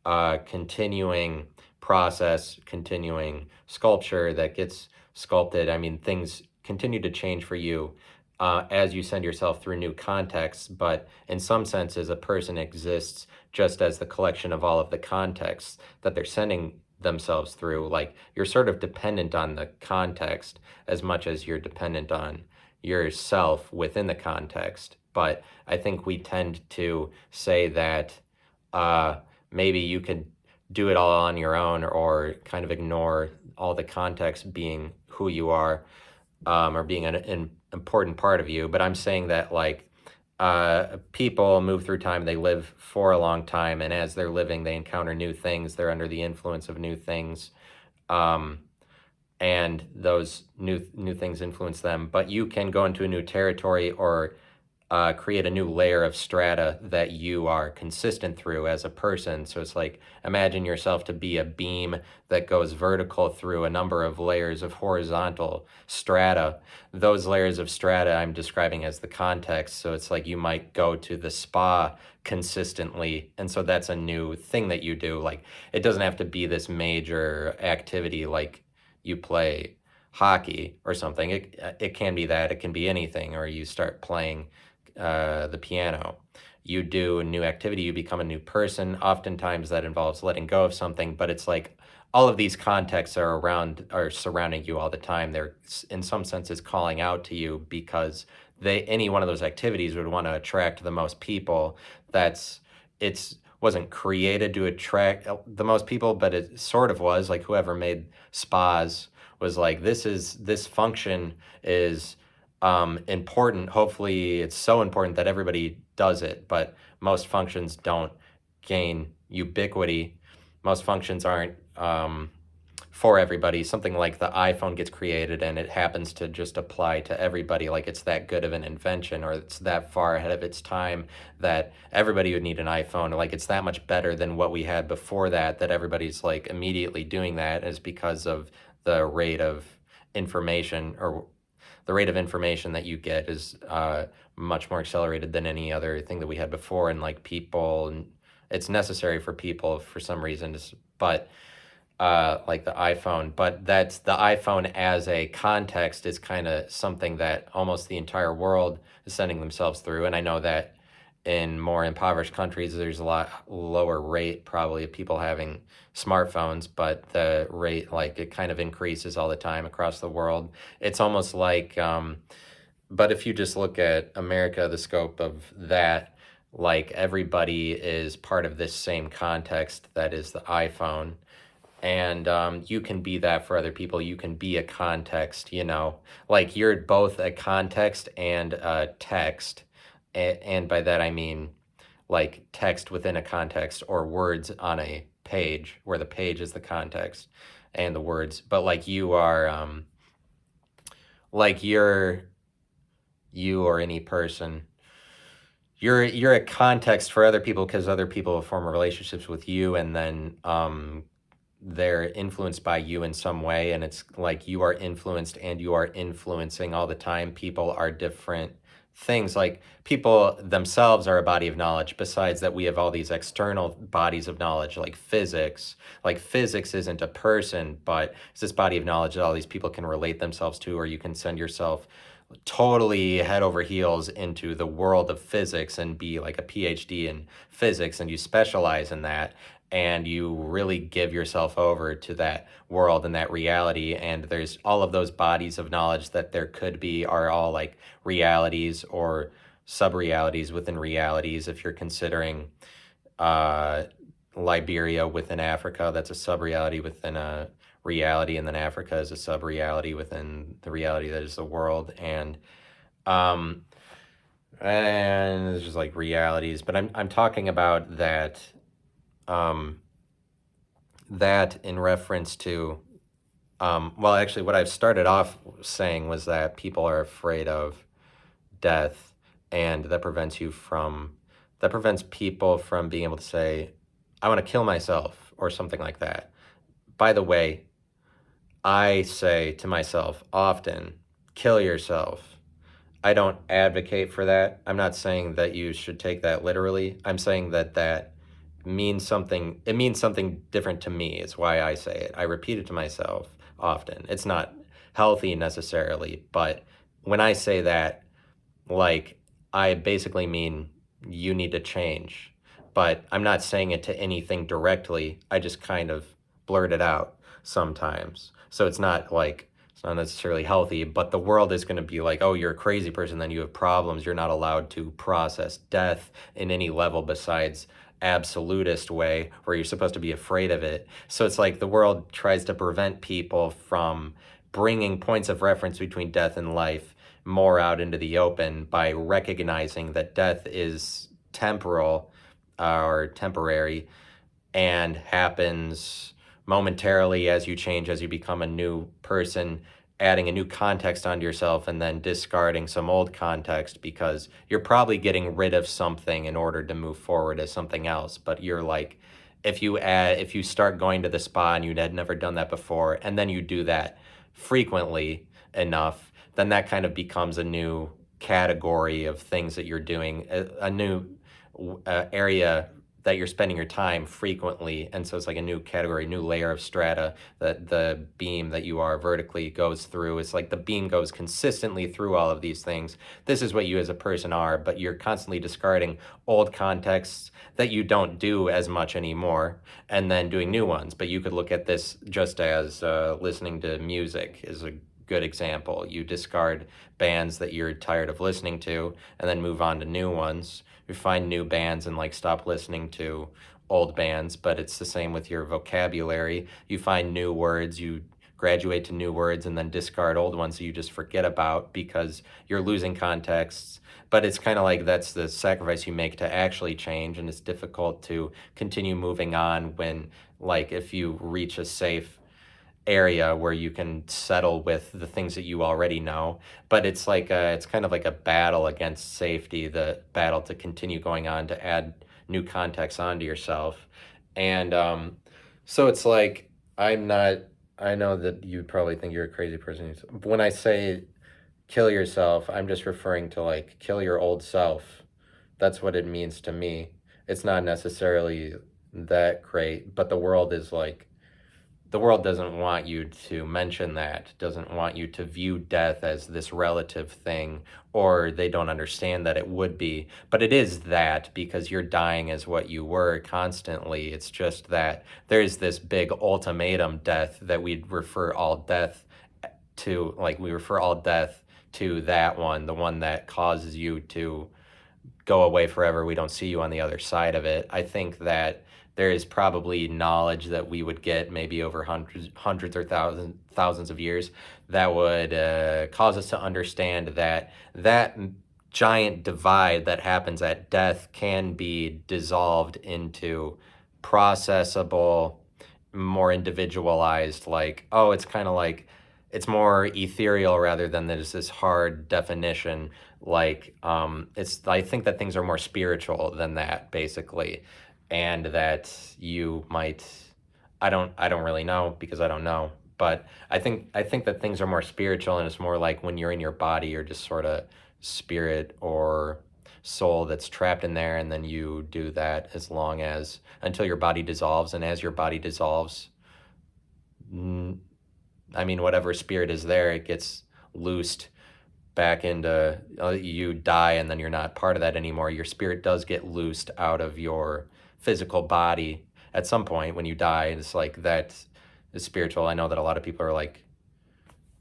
a continuing process, continuing sculpture that gets sculpted. I mean, things continue to change for you as you send yourself through new contexts, but in some senses, a person exists just as the collection of all of the contexts that they're sending themselves through. Like, you're sort of dependent on the context as much as you're dependent on yourself within the context. But I think we tend to say that maybe you could do it all on your own, or kind of ignore all the context being who you are, or being an important part of you. But I'm saying that, like, people move through time, they live for a long time, and as they're living, they encounter new things, they're under the influence of new things, um, and those new things influence them. But you can go into a new territory, or create a new layer of strata that you are consistent through as a person. So it's like, imagine yourself to be a beam that goes vertical through a number of layers of horizontal strata. Those layers of strata I'm describing as the context. So it's like you might go to the spa consistently, and so that's a new thing that you do. Like, it doesn't have to be this major activity like you play hockey or something. It can be that, it can be anything, or you start playing the piano. You do a new activity, you become a new person. Oftentimes that involves letting go of something, but it's like all of these contexts are surrounding you all the time. They're in some senses calling out to you, because any one of those activities would want to attract the most people. It's wasn't created to attract the most people, but it sort of was. Like, whoever made spas was like, this function is important. Hopefully it's so important that everybody does it, but most functions don't gain ubiquity. Most functions aren't for everybody. Something like the iPhone gets created and it happens to just apply to everybody, like it's that good of an invention, or it's that far ahead of its time that everybody would need an iPhone, or like it's that much better than what we had before that everybody's like immediately doing that, is because of the rate of information, or the rate of information that you get is much more accelerated than any other thing that we had before. And like people, and it's necessary for people for some reason, but like the iPhone. But that's the iPhone as a context is kind of something that almost the entire world is sending themselves through. And I know that in more impoverished countries, there's a lot lower rate probably of people having smartphones, but the rate, like, it kind of increases all the time across the world. It's almost like, but if you just look at America, the scope of that, like, everybody is part of this same context that is the iPhone. And you can be that for other people. You can be a context, like you're both a context and a text. And by that I mean like text within a context, or words on a page, where the page is the context and the words. But like you are, like you or any person, you're a context for other people, because other people form relationships with you, and then they're influenced by you in some way. And it's like you are influenced and you are influencing all the time. People are different things. Like, people themselves are a body of knowledge, besides that we have all these external bodies of knowledge, like physics. Like, physics isn't a person, but it's this body of knowledge that all these people can relate themselves to, or you can send yourself totally head over heels into the world of physics and be like a PhD in physics, and you specialize in that. and you really give yourself over to that world and that reality, and there's all of those bodies of knowledge that there could be are all like realities or sub-realities within realities. If you're considering uh, Liberia within Africa, that's a sub-reality within a reality, and then Africa is a sub-reality within the reality that is the world. Um, and there's just like realities, but I'm talking about that um, that in reference to well, actually, what I've started off saying was that people are afraid of death, and that prevents people from being able to say, I want to kill myself or something like that. By the way, I say to myself often, kill yourself. I don't advocate for that. I'm not saying that you should take that literally. I'm saying that means something. It means something different to me. It's why I say it. I repeat it to myself often. It's not healthy necessarily, but when I say that, like, I basically mean you need to change. But I'm not saying it to anything directly. I just kind of blurt it out sometimes. So it's not necessarily healthy, but the world is going to be like, oh, you're a crazy person, then you have problems. You're not allowed to process death in any level besides absolutist way where you're supposed to be afraid of it. So it's like the world tries to prevent people from bringing points of reference between death and life more out into the open by recognizing that death is temporal or temporary and happens momentarily as you change, as you become a new person, adding a new context onto yourself and then discarding some old context because you're probably getting rid of something in order to move forward as something else. But you're like, if you start going to the spa and you had never done that before, and then you do that frequently enough, then that kind of becomes a new category of things that you're doing, a new area that you're spending your time frequently. And so it's like a new category, new layer of strata that the beam that you are vertically goes through. It's like the beam goes consistently through all of these things. This is what you as a person are, but you're constantly discarding old contexts that you don't do as much anymore and then doing new ones. But you could look at this just as listening to music is a good example. You discard bands that you're tired of listening to and then move on to new ones. You find new bands and like stop listening to old bands, but it's the same with your vocabulary. You find new words, you graduate to new words and then discard old ones that you just forget about because you're losing contexts. But it's kind of like that's the sacrifice you make to actually change, and it's difficult to continue moving on when, like, if you reach a safe area where you can settle with the things that you already know. But it's kind of like a battle against safety, the battle to continue going on to add new context onto yourself. And so it's like I'm not I know that you probably think you're a crazy person, but when I say kill yourself, I'm just referring to like kill your old self. That's what it means to me. It's not necessarily that great, but the world doesn't want you to mention that, doesn't want you to view death as this relative thing, or they don't understand that it would be. But it is that because you're dying as what you were constantly. It's just that there's this big ultimatum death that we'd refer all death to, like we refer all death to that one, the one that causes you to go away forever. We don't see you on the other side of it. I think that there is probably knowledge that we would get maybe over hundreds or thousands of years that would cause us to understand that giant divide that happens at death can be dissolved into processable, more individualized, like, oh, it's kind of like it's more ethereal rather than there's this hard definition. Like, I think that things are more spiritual than that, basically, and that you might, I don't really know because I don't know, but I think that things are more spiritual, and it's more like when you're in your body, you're just sort of spirit or soul that's trapped in there, and then you do that as long as until your body dissolves, and as your body dissolves, I mean, whatever spirit is there, it gets loosed back into you die, and then you're not part of that anymore. Your spirit does get loosed out of your physical body at some point when you die, it's like that is spiritual. I know that a lot of people are like,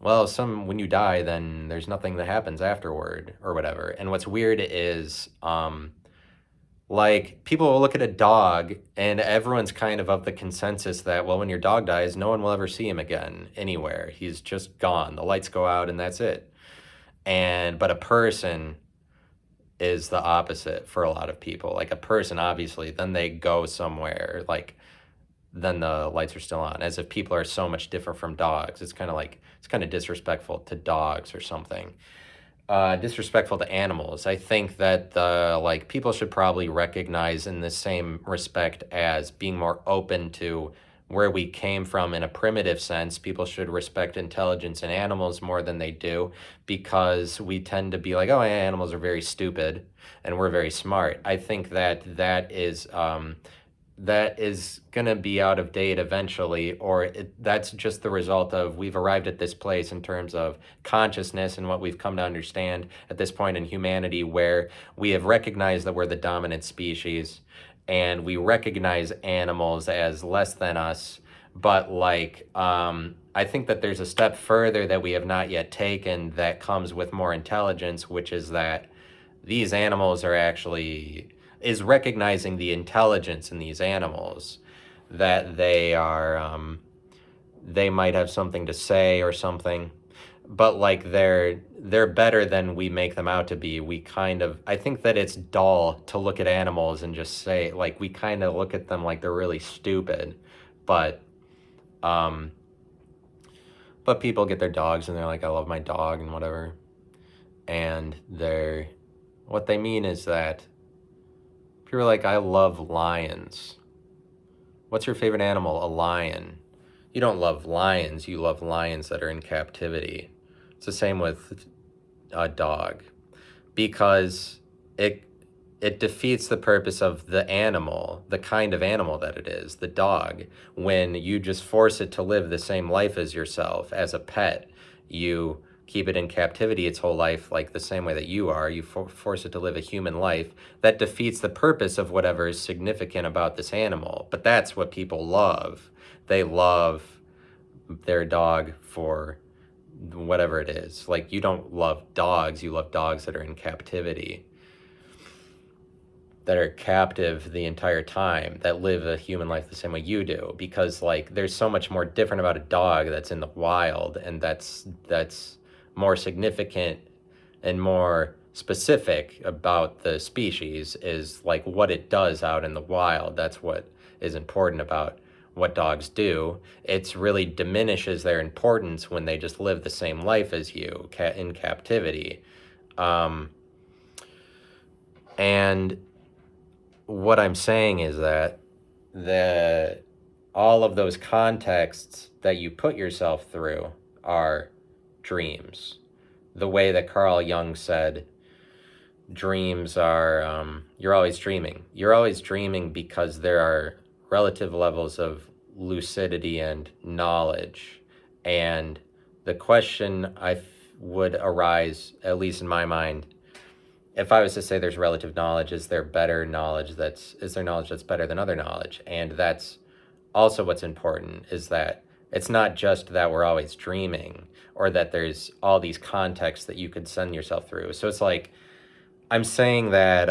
well, when you die, then there's nothing that happens afterward or whatever. And what's weird is, like, people will look at a dog and everyone's kind of the consensus that, well, when your dog dies, no one will ever see him again anywhere. He's just gone. The lights go out and that's it. But a person is the opposite for a lot of people. Like a person, obviously, then they go somewhere, like, then the lights are still on, as if people are so much different from dogs. It's kind of disrespectful to dogs or something. Disrespectful to animals. I think that like people should probably recognize in the same respect as being more open to where we came from in a primitive sense. People should respect intelligence in animals more than they do, because we tend to be like, oh, animals are very stupid and we're very smart. I think that is going to be out of date eventually, or that's just the result of we've arrived at this place in terms of consciousness and what we've come to understand at this point in humanity, where we have recognized that we're the dominant species and we recognize animals as less than us. But like, I think that there's a step further that we have not yet taken that comes with more intelligence, which is that these animals are actually is recognizing the intelligence in these animals, that they might have something to say or something, but like they're better than we make them out to be. I think that it's dull to look at animals and just say, like, we kind of look at them like they're really stupid, but people get their dogs and they're like, I love my dog and whatever, and what they mean is that people are like, I love lions. What's your favorite animal? A lion. You don't love lions. You love lions that are in captivity. It's the same with a dog, because it defeats the purpose of the animal, the kind of animal that it is, the dog, when you just force it to live the same life as yourself. As a pet, you keep it in captivity its whole life, like the same way that you are. You force it to live a human life. That defeats the purpose of whatever is significant about this animal. But that's what people love. They love their dog for whatever it is. Like, you don't love dogs. You love dogs that are in captivity, that are captive the entire time, that live a human life the same way you do. Because, like, there's so much more different about a dog that's in the wild, and that's more significant and more specific about the species, is like what it does out in the wild. That's what is important about what dogs do. It's really diminishes their importance when they just live the same life as you in captivity. And what I'm saying is that all of those contexts that you put yourself through are dreams. The way that Karl Jung said, dreams are, you're always dreaming. You're always dreaming because there are relative levels of lucidity and knowledge. And the question would arise, at least in my mind, if I was to say there's relative knowledge, is there knowledge that's better than other knowledge? And that's also what's important, is that it's not just that we're always dreaming, or that there's all these contexts that you could send yourself through. So it's like, I'm saying that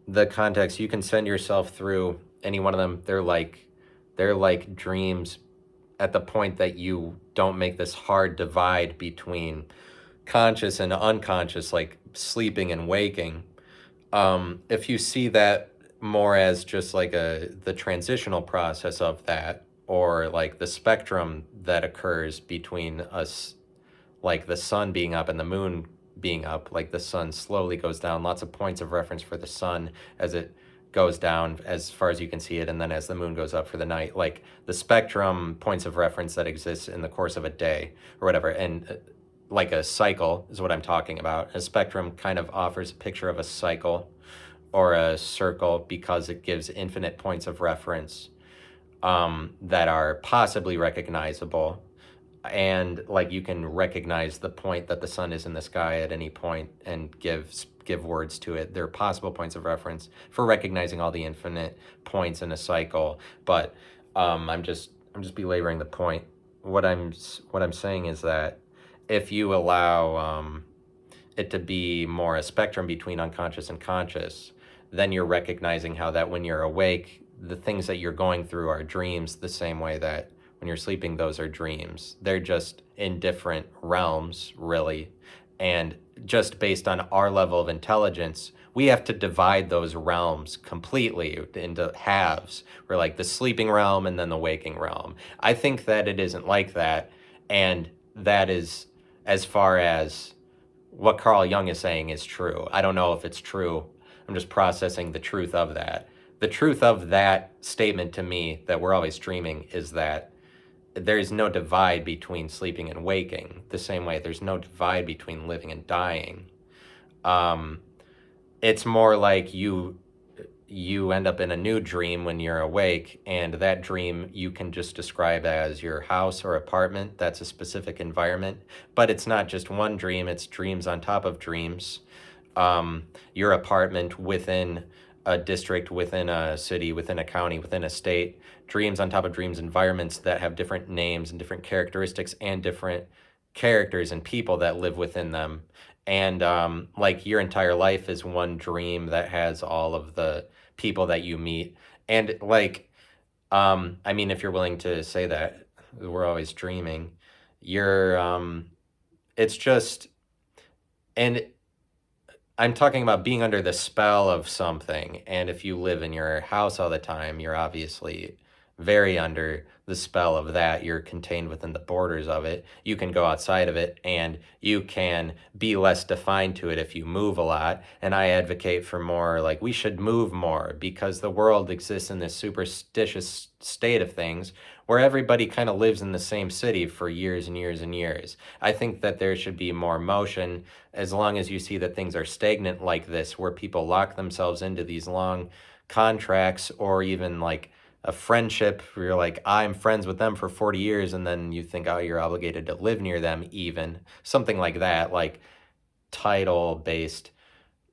the context you can send yourself through, any one of them, they're like dreams, at the point that you don't make this hard divide between conscious and unconscious, like sleeping and waking. If you see that more as just like the transitional process of that, or like the spectrum that occurs between us, like the sun being up and the moon being up, like the sun slowly goes down, lots of points of reference for the sun as it goes down as far as you can see it, and then as the moon goes up for the night, like the spectrum points of reference that exists in the course of a day or whatever. And like a cycle is what I'm talking about. A spectrum kind of offers a picture of a cycle or a circle, because it gives infinite points of reference that are possibly recognizable and like you can recognize the point that the sun is in the sky at any point and give words to it. There are possible points of reference for recognizing all the infinite points in a cycle, but I'm just belaboring the point. What I'm saying is that if you allow it to be more a spectrum between unconscious and conscious, then you're recognizing how that when you're awake, the things that you're going through are dreams, the same way that when you're sleeping, those are dreams. They're just in different realms, really. And just based on our level of intelligence, we have to divide those realms completely into halves. We're like the sleeping realm and then the waking realm. I think that it isn't like that. And that is, as far as what Carl Jung is saying, is true. I don't know if it's true. I'm just processing the truth of that. The truth of that statement to me, that we're always dreaming, is that there's no divide between sleeping and waking, the same way there's no divide between living and dying. It's more like you end up in a new dream when you're awake, and that dream you can just describe as your house or apartment. That's a specific environment, but it's not just one dream, it's dreams on top of dreams. Your apartment within a district, within a city, within a county, within a state, dreams on top of dreams, environments that have different names and different characteristics and different characters and people that live within them. And like your entire life is one dream that has all of the people that you meet. And like, I mean, if you're willing to say that we're always dreaming, it's just, and I'm talking about being under the spell of something. And if you live in your house all the time, you're obviously very under the spell of that. You're contained within the borders of it. You can go outside of it and you can be less defined to it if you move a lot. And I advocate for more, like, we should move more, because the world exists in this superstitious state of things where everybody kind of lives in the same city for years and years and years. I think that there should be more motion. As long as you see that things are stagnant like this, where people lock themselves into these long contracts, or even like a friendship where you're like, I'm friends with them for 40 years, and then you think, oh, you're obligated to live near them, even something like that, like title based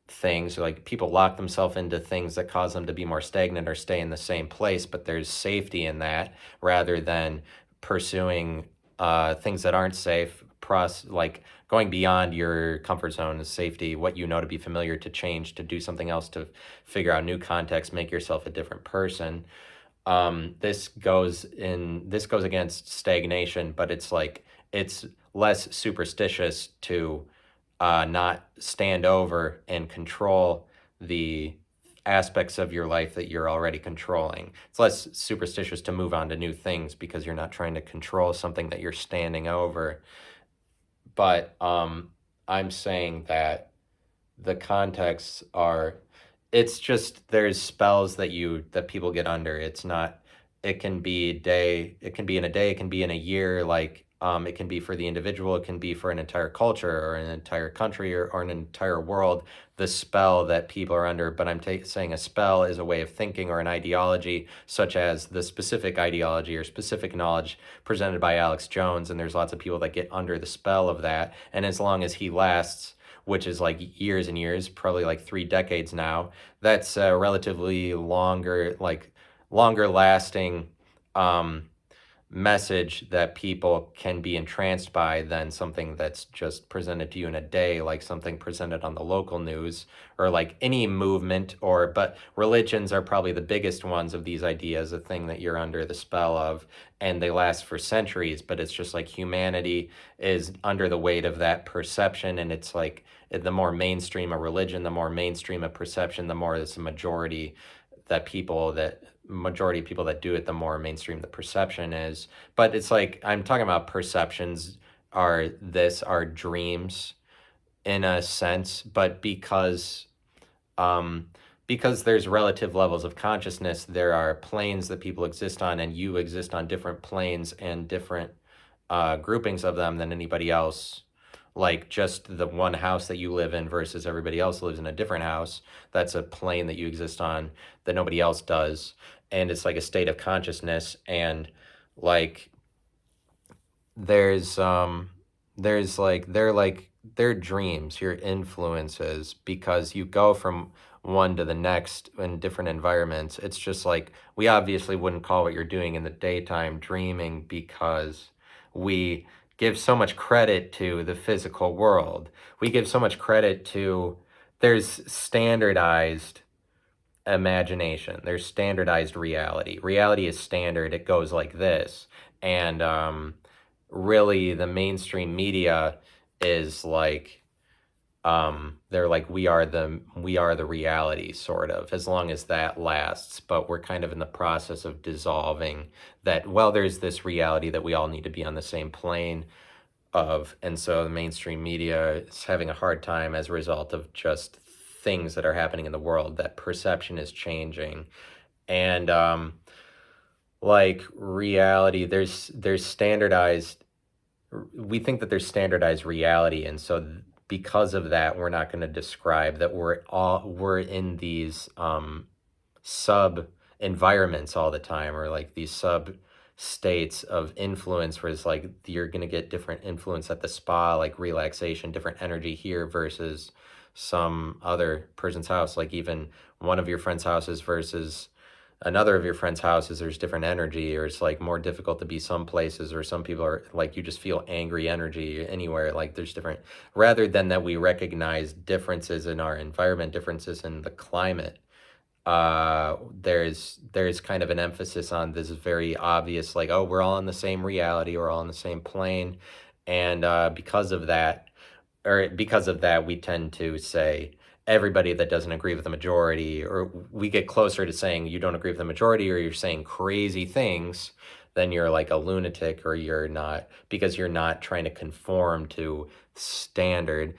things. Like, people lock themselves into things that cause them to be more stagnant or stay in the same place, but there's safety in that, rather than pursuing things that aren't safe. Like going beyond your comfort zone is safety, what you know to be familiar, to change, to do something else, to figure out new context, make yourself a different person. This goes against stagnation, but it's like, it's less superstitious to not stand over and control the aspects of your life that you're already controlling. It's less superstitious to move on to new things because you're not trying to control something that you're standing over. But I'm saying that the contexts are, it's just, there's spells that people get under. It's not, it can be a day, it can be in a day, it can be in a year. Like, it can be for the individual, it can be for an entire culture or an entire country, or an entire world, the spell that people are under. But I'm saying a spell is a way of thinking or an ideology, such as the specific ideology or specific knowledge presented by Alex Jones. And there's lots of people that get under the spell of that. And as long as he lasts, which is like years and years, probably like 3 decades now, that's a relatively longer lasting message that people can be entranced by than something that's just presented to you in a day, like something presented on the local news, or like any movement. But religions are probably the biggest ones of these ideas, a thing that you're under the spell of, and they last for centuries. But it's just like humanity is under the weight of that perception, and it's like, the more mainstream a religion, the more mainstream a perception, the more it's a majority of people that do it, the more mainstream the perception is. But it's like, I'm talking about perceptions are dreams in a sense, but because there's relative levels of consciousness, there are planes that people exist on, and you exist on different planes and different groupings of them than anybody else. Like, just the one house that you live in versus everybody else lives in a different house, that's a plane that you exist on that nobody else does. And it's like a state of consciousness. And like, there's like they're dreams, your influences, because you go from one to the next in different environments. It's just like we obviously wouldn't call what you're doing in the daytime dreaming, because we give so much credit to the physical world. We give so much credit to, there's standardized imagination. There's standardized reality. Reality is standard. It goes like this. And really, the mainstream media is like, they're like, we are the reality, sort of, as long as that lasts. But we're kind of in the process of dissolving that. Well, there's this reality that we all need to be on the same plane of, and so the mainstream media is having a hard time as a result of just things that are happening in the world. That perception is changing. And like reality, there's standardized, we think that there's standardized reality, and so because of that, we're not going to describe that we're in these sub environments all the time, or like these sub states of influence, where it's like you're going to get different influence at the spa, like relaxation, different energy here versus some other person's house. Like even one of your friends' houses versus another of your friends' houses, there's different energy, or it's like more difficult to be some places, or some people are like, you just feel angry energy anywhere. Like there's different, rather than that we recognize differences in our environment, differences in the climate. There's kind of an emphasis on this very obvious, like, oh, we're all in the same reality, we're all in the same plane. And because of that, we tend to say everybody that doesn't agree with the majority, or we get closer to saying you don't agree with the majority, or you're saying crazy things, then you're like a lunatic, or you're not, because you're not trying to conform to standards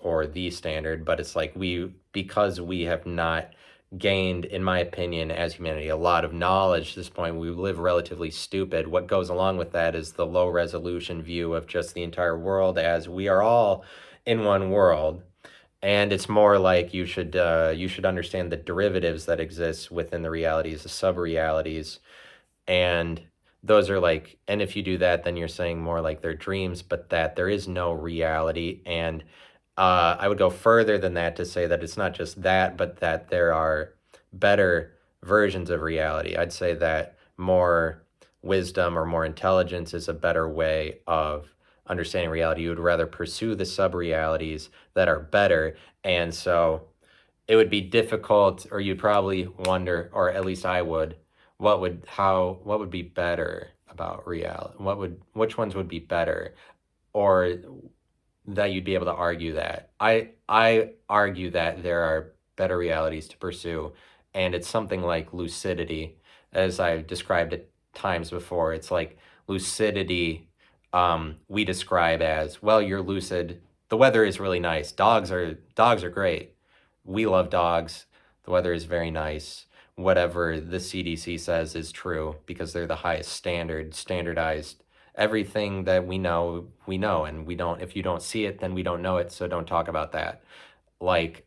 or the standard. But it's like because we have not gained, in my opinion, as humanity, a lot of knowledge at this point. We live relatively stupid. What goes along with that is the low resolution view of just the entire world, as we are all in one world. And it's more like you should understand the derivatives that exist within the realities, the sub realities. And those are like, and if you do that, then you're saying more like they're dreams, but that there is no reality. And I would go further than that to say that it's not just that, but that there are better versions of reality. I'd say that more wisdom or more intelligence is a better way of understanding reality. You would rather pursue the sub realities that are better. And so it would be difficult, or you'd probably wonder, or at least I would, what would be better about reality? Which ones would be better? Or that you'd be able to argue that. I argue that there are better realities to pursue, and it's something like lucidity, as I've described it times before. It's like lucidity, we describe as, well, you're lucid. The weather is really nice. Dogs are great. We love dogs. The weather is very nice. Whatever the CDC says is true, because they're the highest standardized. Everything that we know, and we don't, if you don't see it, then we don't know it, so don't talk about that. Like,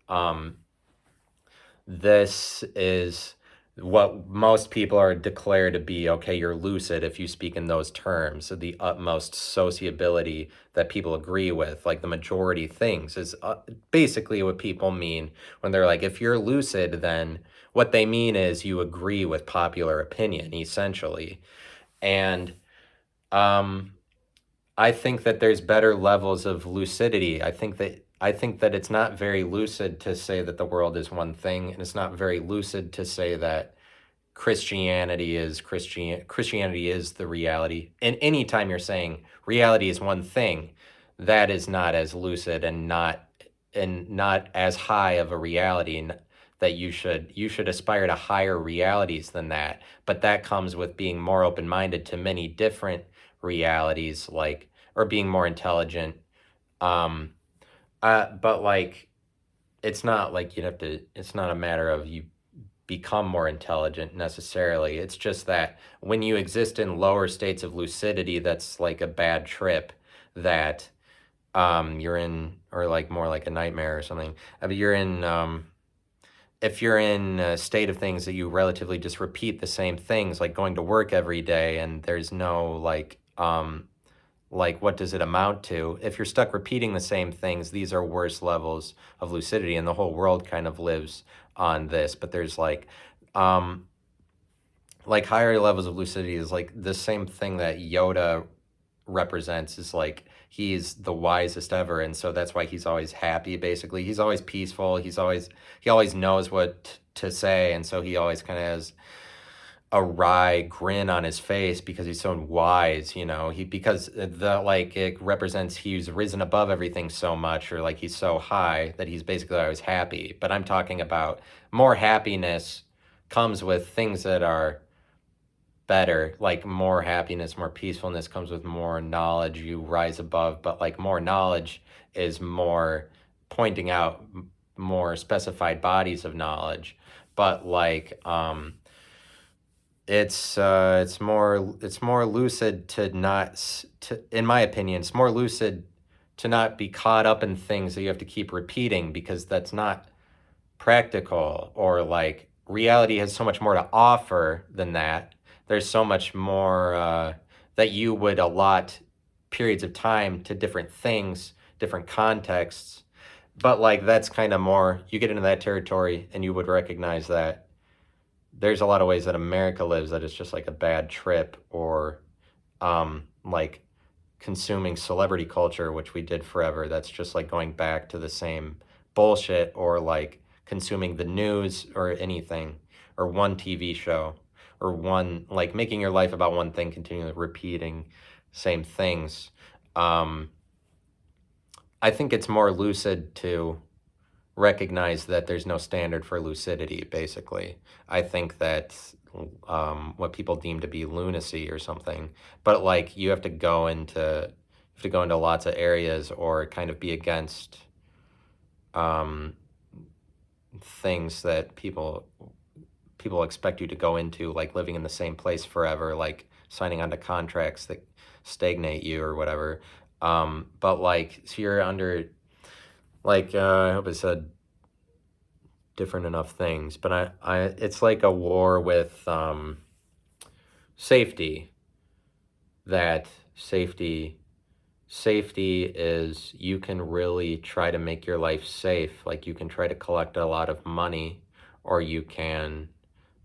this is what most people are declared to be. Okay, you're lucid if you speak in those terms. So the utmost sociability that people agree with, like the majority things, is basically what people mean when they're like, if you're lucid, then what they mean is you agree with popular opinion, essentially. And I think that there's better levels of lucidity. I think that it's not very lucid to say that the world is one thing, and it's not very lucid to say that Christianity is the reality. And anytime you're saying reality is one thing, that is not as lucid, and not as high of a reality, and that you should aspire to higher realities than that. But that comes with being more open-minded to many different realities, like, or being more intelligent. Um, but like, it's not like it's not a matter of you become more intelligent necessarily. It's just that when you exist in lower states of lucidity, that's like a bad trip that you're in, or like more like a nightmare or something. I mean, you're in if you're in a state of things that you relatively just repeat the same things, like going to work every day, and there's no like what does it amount to? If you're stuck repeating the same things, these are worse levels of lucidity, and the whole world kind of lives on this. But there's um, like higher levels of lucidity is like the same thing that Yoda represents, is like he's the wisest ever, and so that's why he's always happy. Basically, he's always peaceful. He always knows what to say, and so he always kind of has a wry grin on his face because he's so wise, he because the like it represents he's risen above everything so much, or like he's so high that he's basically always happy. But I'm talking about more happiness comes with things that are better, like more happiness, more peacefulness comes with more knowledge. You rise above, but like more knowledge is more pointing out more specified bodies of knowledge. But it's more lucid to not to in my opinion, it's more lucid to not be caught up in things that you have to keep repeating, because that's not practical. Or like reality has so much more to offer than that. There's so much more that you would allot periods of time to different things, different contexts. But like that's kind of more, you get into that territory and you would recognize that there's a lot of ways that America lives that it's just like a bad trip. Or like consuming celebrity culture, which we did forever. That's just like going back to the same bullshit. Or like consuming the news or anything, or one TV show, or one, like making your life about one thing, continually repeating same things. I think it's more lucid to recognize that there's no standard for lucidity, basically. I think that what people deem to be lunacy or something, but like you have to go into lots of areas, or kind of be against um, things that people expect you to go into, like living in the same place forever, like signing onto contracts that stagnate you or whatever. But like, so you're under, like, I hope I said different enough things, but it's like a war with safety. That safety is, you can really try to make your life safe. Like you can try to collect a lot of money, or you can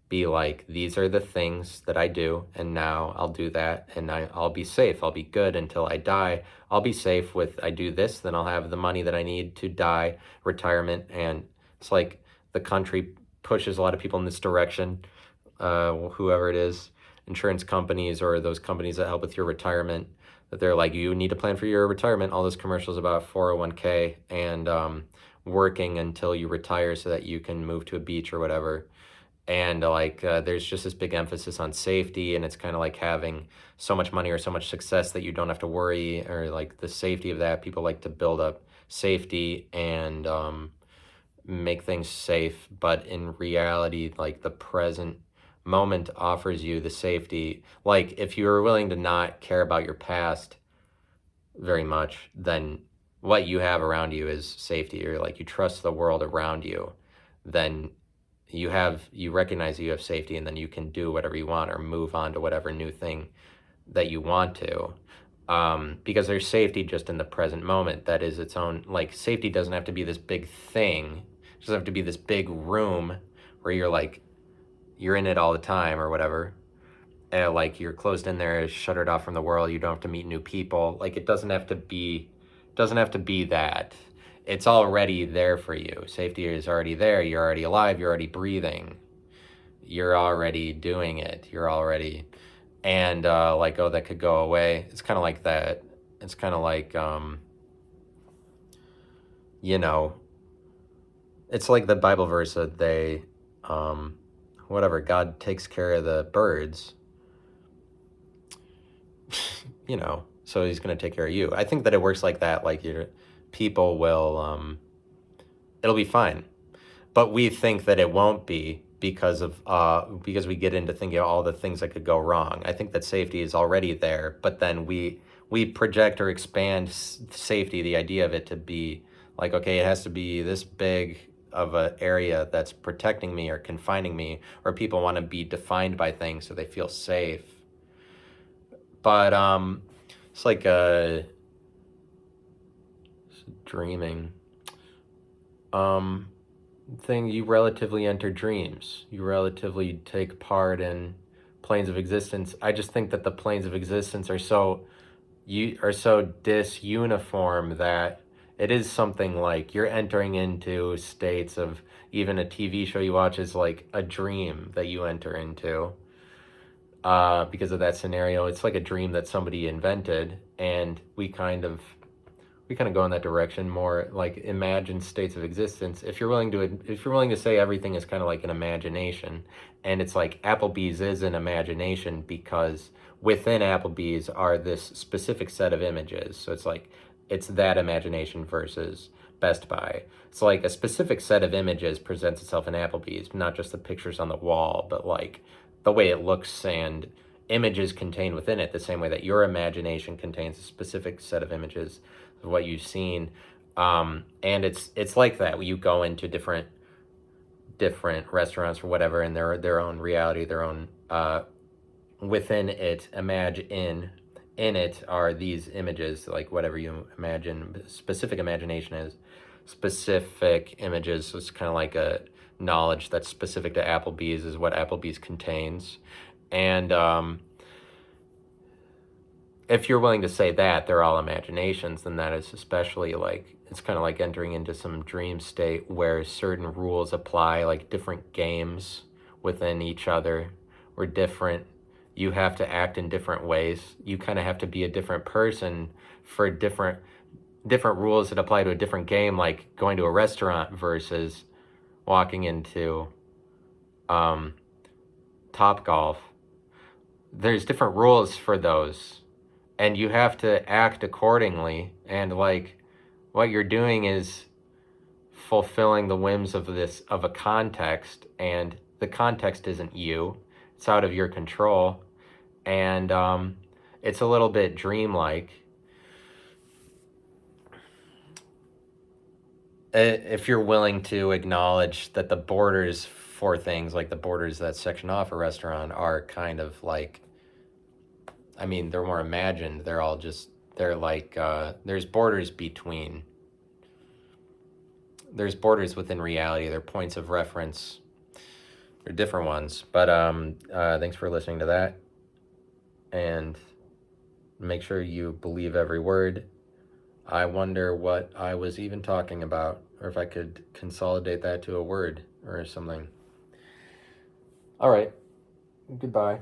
be like, these are the things that I do, and now I'll do that, and I'll be safe. I'll be good until I die. I'll be safe with, I do this, then I'll have the money that I need to die, retirement. And it's like the country pushes a lot of people in this direction, whoever it is, insurance companies or those companies that help with your retirement, that they're like, you need to plan for your retirement. All those commercials about 401k and working until you retire so that you can move to a beach or whatever. And like there's just this big emphasis on safety, and it's kind of like having so much money or so much success that you don't have to worry, or like the safety of that. People like to build up safety and make things safe, but in reality, like the present moment offers you the safety. Like if you're willing to not care about your past very much, then what you have around you is safety, or like you trust the world around you, then you recognize that you have safety, and then you can do whatever you want, or move on to whatever new thing that you want to. Because there's safety just in the present moment. That is its own, like safety doesn't have to be this big thing. It doesn't have to be this big room where you're like, you're in it all the time or whatever. Like you're closed in there, shuttered off from the world. You don't have to meet new people. Like it doesn't have to be that. It's already there for you. Safety is already there. You're already alive. You're already breathing. You're already doing it. You're already, and like, oh, that could go away. It's kind of like that. It's kind of like, it's like the Bible verse that they, whatever, God takes care of the birds, so he's going to take care of you. I think that it works like that. Like people will, it'll be fine. But we think that it won't be because we get into thinking of all the things that could go wrong. I think that safety is already there, but then we project or expand safety, the idea of it to be like, okay, it has to be this big of an area that's protecting me or confining me, or people want to be defined by things so they feel safe. But it's like dreaming thing. You relatively enter dreams. You relatively take part in planes of existence. I just think that the planes of existence are so disuniform that it is something like you're entering into states of, even a TV show you watch is like a dream that you enter into because of that scenario. It's like a dream that somebody invented, and we kind of go in that direction, more like imagined states of existence. If you're willing to say everything is kind of like an imagination, and it's like Applebee's is an imagination because within Applebee's are this specific set of images. So it's like it's that imagination versus Best Buy. It's like a specific set of images presents itself in Applebee's, not just the pictures on the wall, but like the way it looks and images contained within it, the same way that your imagination contains a specific set of images of what you've seen. And it's like that. You go into different restaurants or whatever, and their own reality, their own within it, in it are these images, like whatever you imagine. Specific imagination is specific images. So it's kind of like a knowledge that's specific to Applebee's is what Applebee's contains. And if you're willing to say that they're all imaginations, then that is especially like, it's kind of like entering into some dream state where certain rules apply, like different games within each other or different. You have to act in different ways. You kind of have to be a different person for different rules that apply to a different game, like going to a restaurant versus walking into Top Golf. There's different rules for those, and you have to act accordingly. And like what you're doing is fulfilling the whims of a context, and the context isn't you. It's out of your control, and it's a little bit dreamlike. If you're willing to acknowledge that the borders for things, like the borders that section off a restaurant, are kind of like, I mean, they're more imagined. They're like, there's borders within reality. They're points of reference. They're different ones. But thanks for listening to that. And make sure you believe every word. I wonder what I was even talking about, or if I could consolidate that to a word or something. All right. Goodbye.